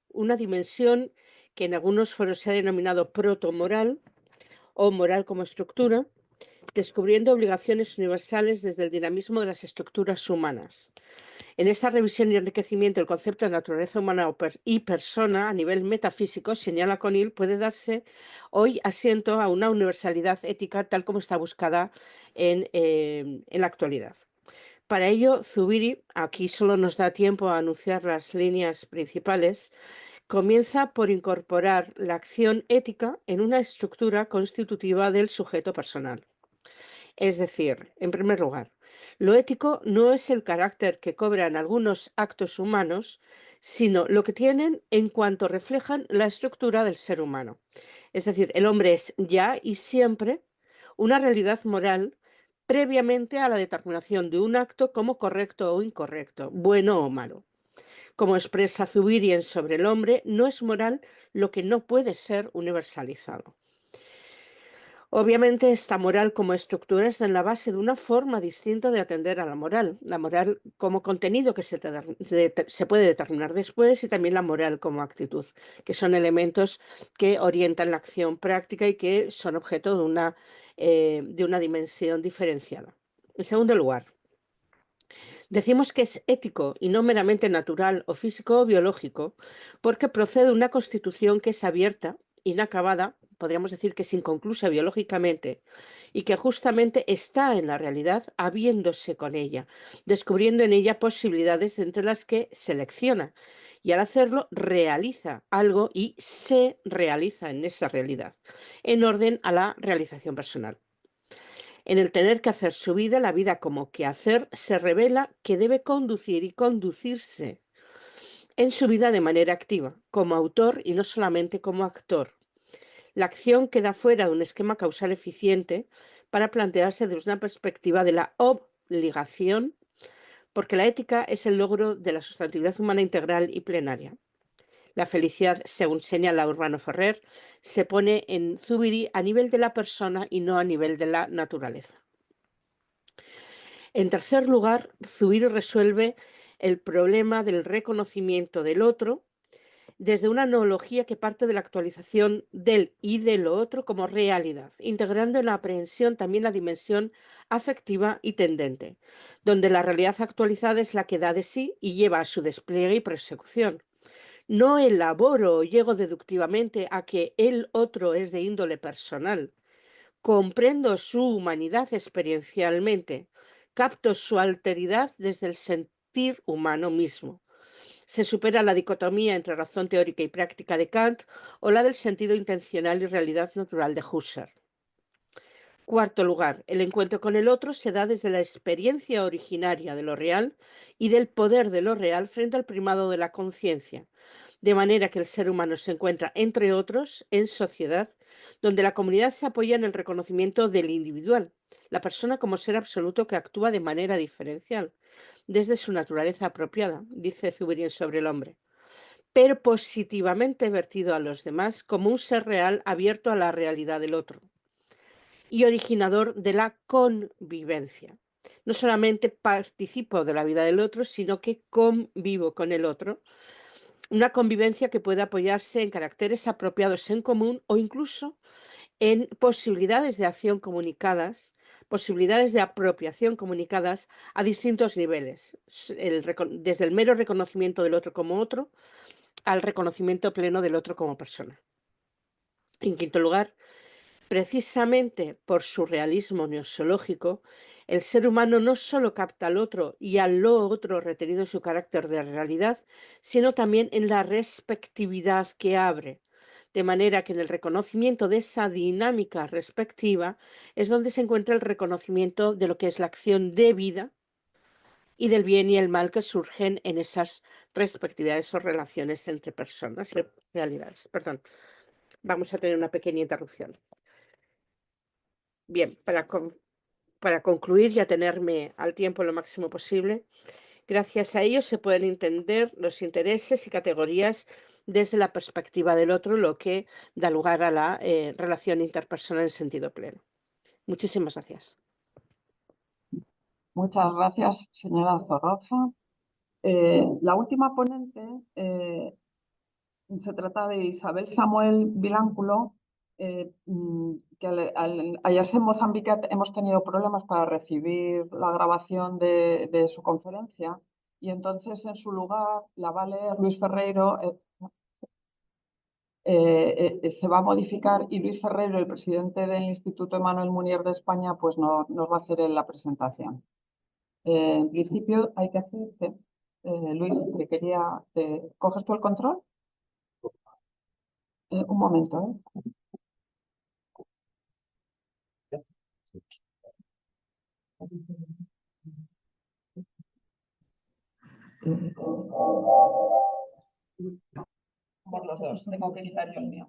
una dimensión que en algunos foros se ha denominado protomoral o moral como estructura, descubriendo obligaciones universales desde el dinamismo de las estructuras humanas. En esta revisión y enriquecimiento del concepto de naturaleza humana y persona a nivel metafísico, señala Conil, puede darse hoy asiento a una universalidad ética tal como está buscada en la actualidad. Para ello, Zubiri, aquí solo nos da tiempo a anunciar las líneas principales, comienza por incorporar la acción ética en una estructura constitutiva del sujeto personal. Es decir, en primer lugar, lo ético no es el carácter que cobran algunos actos humanos, sino lo que tienen en cuanto reflejan la estructura del ser humano. Es decir, el hombre es ya y siempre una realidad moral previamente a la determinación de un acto como correcto o incorrecto, bueno o malo. Como expresa Zubiri sobre el hombre, no es moral lo que no puede ser universalizado. Obviamente, esta moral como estructura está en la base de una forma distinta de atender a la moral como contenido que se puede determinar después y también la moral como actitud, que son elementos que orientan la acción práctica y que son objeto de una dimensión diferenciada. En segundo lugar, decimos que es ético y no meramente natural o físico o biológico porque procede de una constitución que es abierta, inacabada, podríamos decir que es inconclusa biológicamente y que justamente está en la realidad habiéndose con ella, descubriendo en ella posibilidades entre las que selecciona y al hacerlo realiza algo y se realiza en esa realidad, en orden a la realización personal. En el tener que hacer su vida, la vida como quehacer, se revela que debe conducir y conducirse en su vida de manera activa, como autor y no solamente como actor. La acción queda fuera de un esquema causal eficiente para plantearse desde una perspectiva de la obligación, porque la ética es el logro de la sustantividad humana integral y plenaria. La felicidad, según señala Urbano Ferrer, se pone en Zubiri a nivel de la persona y no a nivel de la naturaleza. En tercer lugar, Zubiri resuelve el problema del reconocimiento del otro desde una noología que parte de la actualización del y de lo otro como realidad, integrando en la aprehensión también la dimensión afectiva y tendente, donde la realidad actualizada es la que da de sí y lleva a su despliegue y persecución. No elaboro o llego deductivamente a que el otro es de índole personal. Comprendo su humanidad experiencialmente, capto su alteridad desde el sentir humano mismo. Se supera la dicotomía entre razón teórica y práctica de Kant o la del sentido intencional y realidad natural de Husserl. Cuarto lugar, el encuentro con el otro se da desde la experiencia originaria de lo real y del poder de lo real frente al primado de la conciencia, de manera que el ser humano se encuentra, entre otros, en sociedad, donde la comunidad se apoya en el reconocimiento del individual, la persona como ser absoluto que actúa de manera diferencial, desde su naturaleza apropiada, dice Zubiri sobre el hombre, pero positivamente vertido a los demás como un ser real abierto a la realidad del otro y originador de la convivencia. No solamente participo de la vida del otro, sino que convivo con el otro. Una convivencia que puede apoyarse en caracteres apropiados en común o incluso en posibilidades de acción comunicadas, posibilidades de apropiación comunicadas a distintos niveles, desde el mero reconocimiento del otro como otro al reconocimiento pleno del otro como persona. En quinto lugar, Precisamente por su realismo gnoseológico, el ser humano no solo capta al otro y al lo otro retenido en su carácter de realidad, sino también en la respectividad que abre. De manera que en el reconocimiento de esa dinámica respectiva es donde se encuentra el reconocimiento de lo que es la acción de vida y del bien y el mal que surgen en esas respectividades o relaciones entre personas y realidades. Perdón, vamos a tener una pequeña interrupción. Bien, para concluir y atenerme al tiempo lo máximo posible, gracias a ello se pueden entender los intereses y categorías desde la perspectiva del otro, lo que da lugar a la relación interpersonal en sentido pleno. Muchísimas gracias. Muchas gracias, señora Zorroza. La última ponente se trata de Isabel Samuel Vilánculo, que al hallarse en Mozambique hemos tenido problemas para recibir la grabación de su conferencia y entonces en su lugar la va a leer Luis Ferreiro. Se va a modificar y Luis Ferreiro, el presidente del Instituto Emmanuel Munier de España, pues nos va a hacer la presentación. En principio hay que hacer, Luis, que quería, ¿coges tú el control? Un momento, Por los dos, tengo que quitar yo el mío.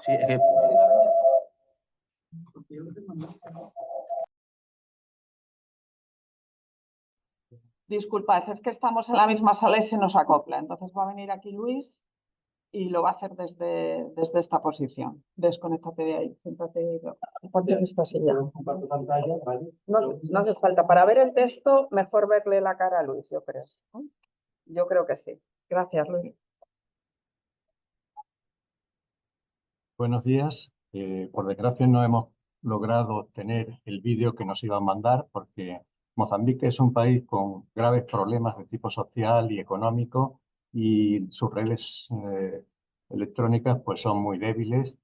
Sí, es que... Disculpad, es que estamos en la misma sala y se nos acopla. Entonces va a venir aquí Luis y lo va a hacer desde esta posición. Desconéctate de ahí, siéntate, ponte en esta silla. No hace falta. Para ver el texto, mejor verle la cara a Luis, yo creo. Yo creo que sí. Gracias, Luis. Buenos días. Por desgracia no hemos logrado obtener el vídeo que nos iban a mandar porque Mozambique es un país con graves problemas de tipo social y económico y sus redes electrónicas pues son muy débiles.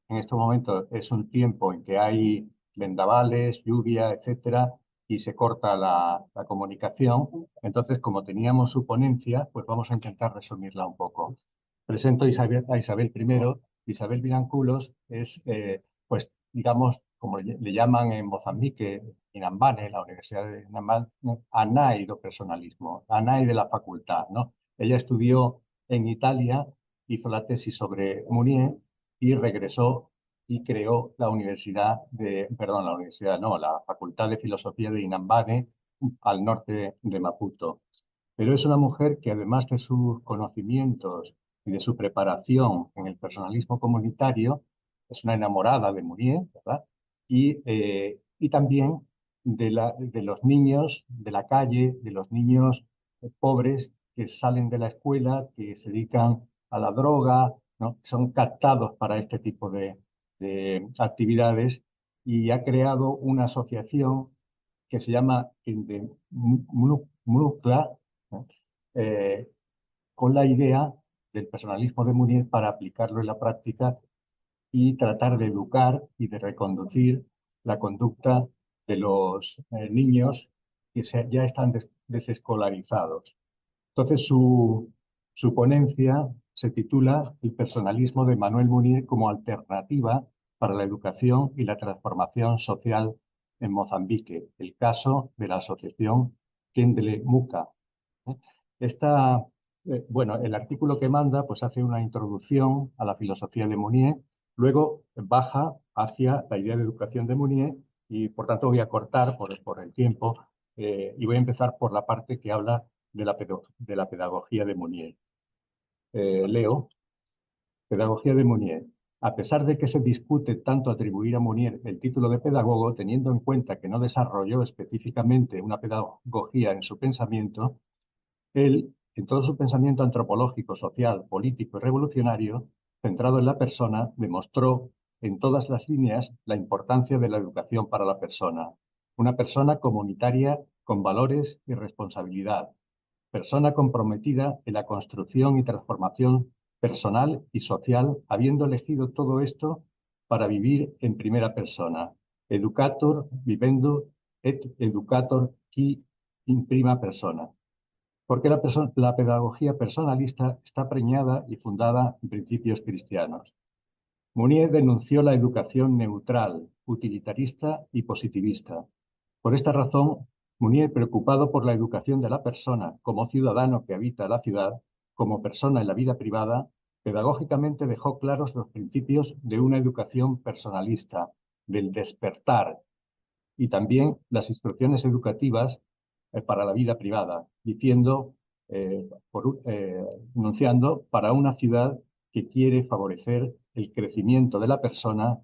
En estos momentos es un tiempo en que hay vendavales, lluvia, etcétera, y se corta la comunicación. Entonces, como teníamos su ponencia, pues vamos a intentar resumirla un poco. Presento a Isabel primero. Isabel Vilánculos es, pues, digamos, como le llaman en Mozambique, Inhambane, la Universidad de Inhambane, ANAI do personalismo, ANAI de la facultad, ¿no? Ella estudió en Italia, hizo la tesis sobre Munier y regresó y creó la la Facultad de Filosofía de Inhambane, al norte de Maputo. Pero es una mujer que además de sus conocimientos y de su preparación en el personalismo comunitario, es una enamorada de Munier, ¿verdad? Y también de los niños de la calle, de los niños pobres que salen de la escuela, que se dedican a la droga, ¿no? Son captados para este tipo de actividades y ha creado una asociación que se llama MUNUCLA, con la idea del personalismo de Munier para aplicarlo en la práctica y tratar de educar y de reconducir la conducta de los niños que ya están desescolarizados. Entonces, su ponencia se titula El personalismo de Manuel Munier como alternativa para la educación y la transformación social en Mozambique, el caso de la asociación Kendele Muka. Bueno, el artículo que manda pues hace una introducción a la filosofía de Mounier, luego baja hacia la idea de educación de Mounier y por tanto voy a cortar por el tiempo y voy a empezar por la parte que habla de la pedagogía de Mounier. Leo. Pedagogía de Mounier. A pesar de que se discute tanto atribuir a Mounier el título de pedagogo, teniendo en cuenta que no desarrolló específicamente una pedagogía en su pensamiento, él, en todo su pensamiento antropológico, social, político y revolucionario, centrado en la persona, demostró en todas las líneas la importancia de la educación para la persona. Una persona comunitaria con valores y responsabilidad. Persona comprometida en la construcción y transformación personal y social, habiendo elegido todo esto para vivir en primera persona. Educator vivendo et educator qui in prima persona. Porque la pedagogía personalista está preñada y fundada en principios cristianos. Mounier denunció la educación neutral, utilitarista y positivista. Por esta razón, Mounier, preocupado por la educación de la persona como ciudadano que habita la ciudad, como persona en la vida privada, pedagógicamente dejó claros los principios de una educación personalista, del despertar, y también las instrucciones educativas para la vida privada, enunciando para una ciudad que quiere favorecer el crecimiento de la persona,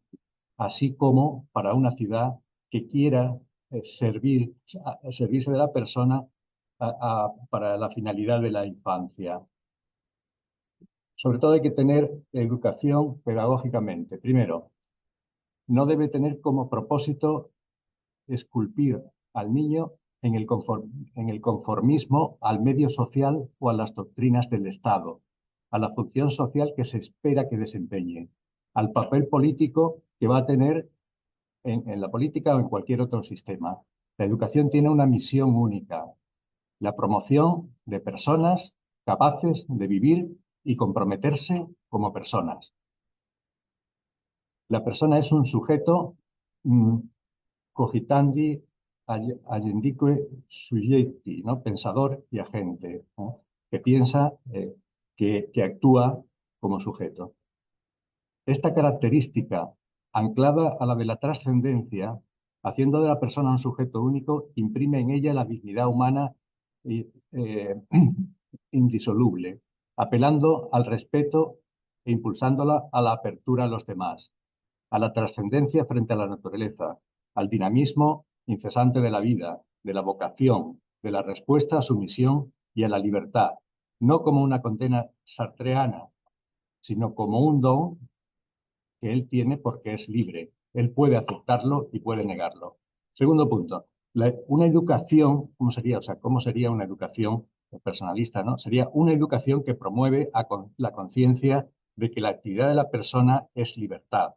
así como para una ciudad que quiera servirse de la persona para la finalidad de la infancia. Sobre todo hay que tener educación pedagógicamente. Primero, no debe tener como propósito esculpir al niño en el conformismo al medio social o a las doctrinas del Estado, a la función social que se espera que desempeñe, al papel político que va a tener en la política o en cualquier otro sistema. La educación tiene una misión única, la promoción de personas capaces de vivir y comprometerse como personas. La persona es un sujeto cogitandi agendique sujecti, ¿no? Pensador y agente, ¿no? Que piensa, que actúa como sujeto. Esta característica, anclada a la de la trascendencia, haciendo de la persona un sujeto único, imprime en ella la dignidad humana indisoluble, apelando al respeto e impulsándola a la apertura a los demás, a la trascendencia frente a la naturaleza, al dinamismo incesante de la vida, de la vocación, de la respuesta a su misión y a la libertad, no como una condena sartreana, sino como un don que él tiene porque es libre. Él puede aceptarlo y puede negarlo. Segundo punto, una educación, ¿cómo sería? O sea, ¿cómo sería una educación personalista, ¿no? Sería una educación que promueve la conciencia de que la actividad de la persona es libertad.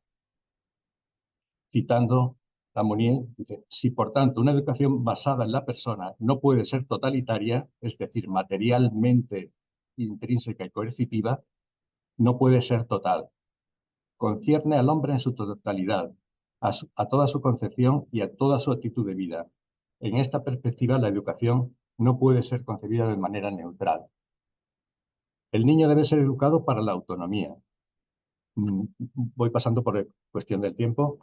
Citando a Mounier, dice, si por tanto una educación basada en la persona no puede ser totalitaria, es decir, materialmente intrínseca y coercitiva, no puede ser total. Concierne al hombre en su totalidad, a toda su concepción y a toda su actitud de vida. En esta perspectiva, la educación no puede ser concebida de manera neutral. El niño debe ser educado para la autonomía. Voy pasando por cuestión del tiempo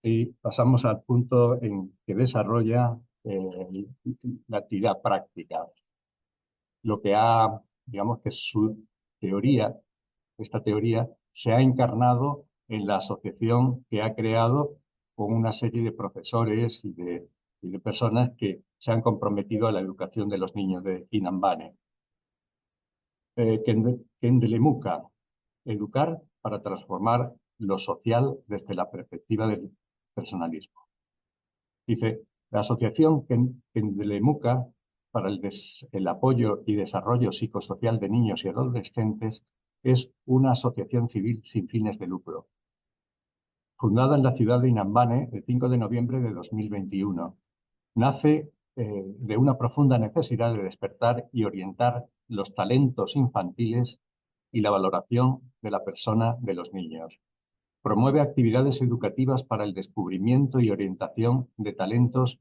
y pasamos al punto en que desarrolla la actividad práctica. Lo que digamos que su teoría, esta teoría, se ha encarnado en la asociación que ha creado con una serie de profesores y de personas que se han comprometido a la educación de los niños de Inhambane. Kendelemuka, educar para transformar lo social desde la perspectiva del personalismo. Dice, la asociación Kendelemuka para el apoyo y desarrollo psicosocial de niños y adolescentes es una asociación civil sin fines de lucro, fundada en la ciudad de Inhambane el 5 de noviembre de 2021. Nace de una profunda necesidad de despertar y orientar los talentos infantiles y la valoración de la persona de los niños. Promueve actividades educativas para el descubrimiento y orientación de talentos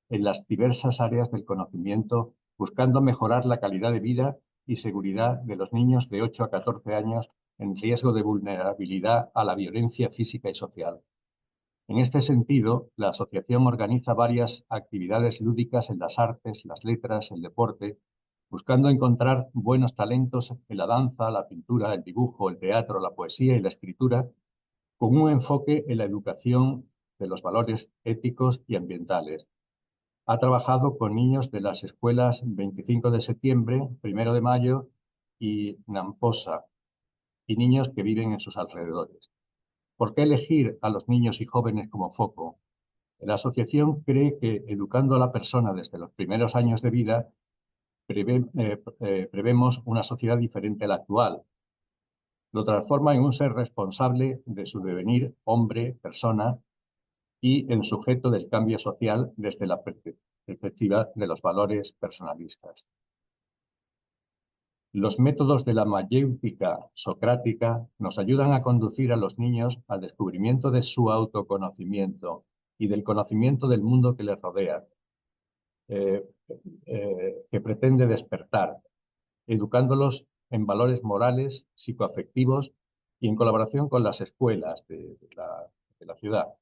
en las diversas áreas del conocimiento buscando mejorar la calidad de vida y seguridad de los niños de 8 a 14 años en riesgo de vulnerabilidad a la violencia física y social. En este sentido, la asociación organiza varias actividades lúdicas en las artes, las letras, el deporte, buscando encontrar buenos talentos en la danza, la pintura, el dibujo, el teatro, la poesía y la escritura, con un enfoque en la educación de los valores éticos y ambientales. Ha trabajado con niños de las escuelas 25 de septiembre, 1 de mayo y Namposa, y niños que viven en sus alrededores. ¿Por qué elegir a los niños y jóvenes como foco? La asociación cree que educando a la persona desde los primeros años de vida, prevemos una sociedad diferente a la actual. Lo transforma en un ser responsable de su devenir, hombre, persona, y en sujeto del cambio social desde la perspectiva de los valores personalistas. Los métodos de la mayéutica socrática nos ayudan a conducir a los niños al descubrimiento de su autoconocimiento y del conocimiento del mundo que les rodea, que pretende despertar, educándolos en valores morales, psicoafectivos y en colaboración con las escuelas de la ciudad,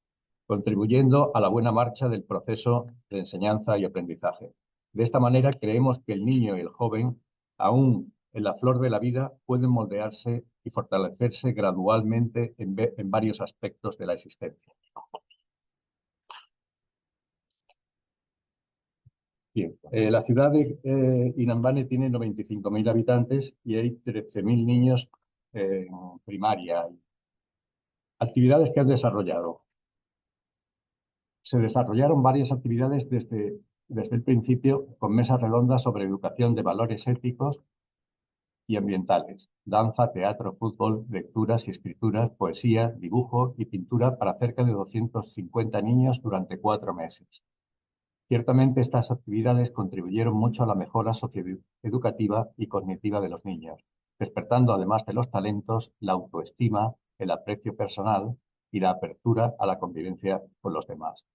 contribuyendo a la buena marcha del proceso de enseñanza y aprendizaje. De esta manera creemos que el niño y el joven, aún en la flor de la vida, pueden moldearse y fortalecerse gradualmente en varios aspectos de la existencia. Bien, la ciudad de Inhambane tiene 95.000 habitantes y hay 13.000 niños en primaria. Actividades que han desarrollado. Se desarrollaron varias actividades desde el principio con mesas redondas sobre educación de valores éticos y ambientales, danza, teatro, fútbol, lecturas y escrituras, poesía, dibujo y pintura para cerca de 250 niños durante 4 meses. Ciertamente estas actividades contribuyeron mucho a la mejora socioeducativa y cognitiva de los niños, despertando además de los talentos, la autoestima, el aprecio personal y la apertura a la convivencia con los demás.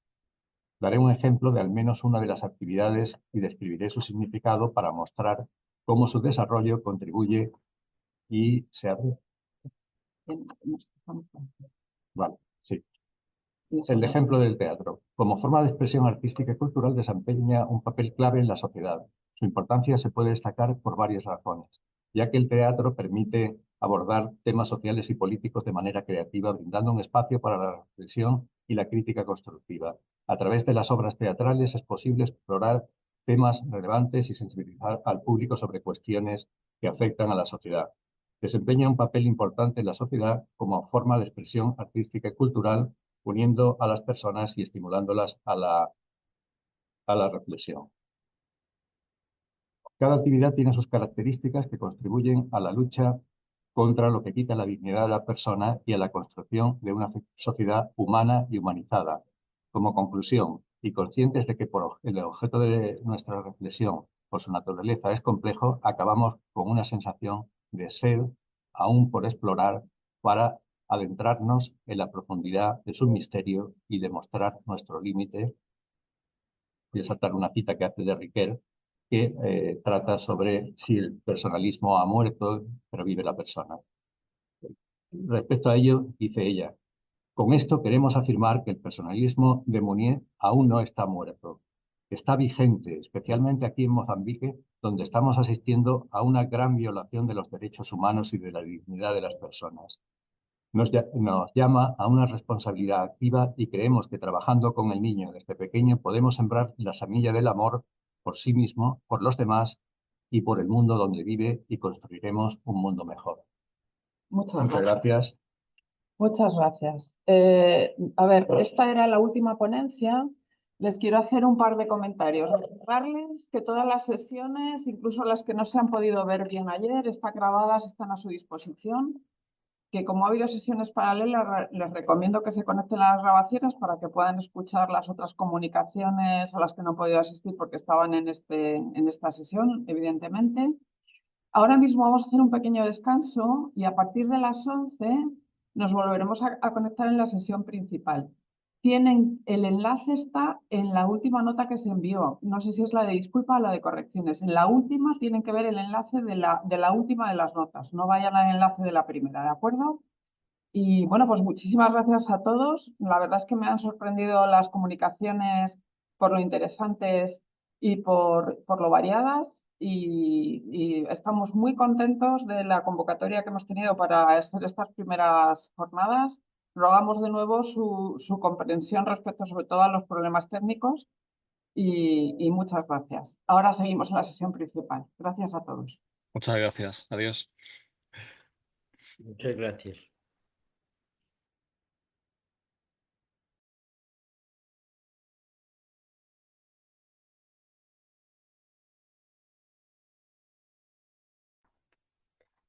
Daré un ejemplo de al menos una de las actividades y describiré su significado para mostrar cómo su desarrollo contribuye y se abre. Vale, sí. El ejemplo del teatro. Como forma de expresión artística y cultural desempeña un papel clave en la sociedad. Su importancia se puede destacar por varias razones, ya que el teatro permite abordar temas sociales y políticos de manera creativa, brindando un espacio para la reflexión y la crítica constructiva. A través de las obras teatrales es posible explorar temas relevantes y sensibilizar al público sobre cuestiones que afectan a la sociedad. Desempeña un papel importante en la sociedad como forma de expresión artística y cultural, uniendo a las personas y estimulándolas a la reflexión. Cada actividad tiene sus características que contribuyen a la lucha contra lo que quita la dignidad de la persona y a la construcción de una sociedad humana y humanizada. Como conclusión, y conscientes de que el objeto de nuestra reflexión, por su naturaleza, es complejo, acabamos con una sensación de sed aún por explorar para adentrarnos en la profundidad de su misterio y demostrar nuestro límite. Voy a saltar una cita que hace de Riquet, que trata sobre si el personalismo ha muerto, pero vive la persona. Respecto a ello, dice ella, con esto queremos afirmar que el personalismo de Mounier aún no está muerto. Está vigente, especialmente aquí en Mozambique, donde estamos asistiendo a una gran violación de los derechos humanos y de la dignidad de las personas. Nos llama a una responsabilidad activa y creemos que trabajando con el niño desde pequeño podemos sembrar la semilla del amor por sí mismo, por los demás y por el mundo donde vive y construiremos un mundo mejor. Muchas Muchas gracias. Muchas gracias. A ver, esta era la última ponencia. Les quiero hacer un par de comentarios. Recordarles que todas las sesiones, incluso las que no se han podido ver bien ayer, están grabadas, están a su disposición. Que como ha habido sesiones paralelas, les recomiendo que se conecten a las grabaciones para que puedan escuchar las otras comunicaciones a las que no han podido asistir porque estaban en esta sesión, evidentemente. Ahora mismo vamos a hacer un pequeño descanso y a partir de las 11 nos volveremos a conectar en la sesión principal. el enlace está en la última nota que se envió. No sé si es la de disculpa o la de correcciones. En la última tienen que ver el enlace de la última de las notas. No vayan al enlace de la primera, ¿de acuerdo? Y bueno, pues muchísimas gracias a todos. La verdad es que me han sorprendido las comunicaciones por lo interesantes y por lo variadas. Y estamos muy contentos de la convocatoria que hemos tenido para hacer estas primeras jornadas. Rogamos de nuevo su comprensión respecto sobre todo a los problemas técnicos y muchas gracias. Ahora seguimos en la sesión principal. Gracias a todos. Muchas gracias. Adiós. Muchas gracias.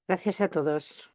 Gracias a todos.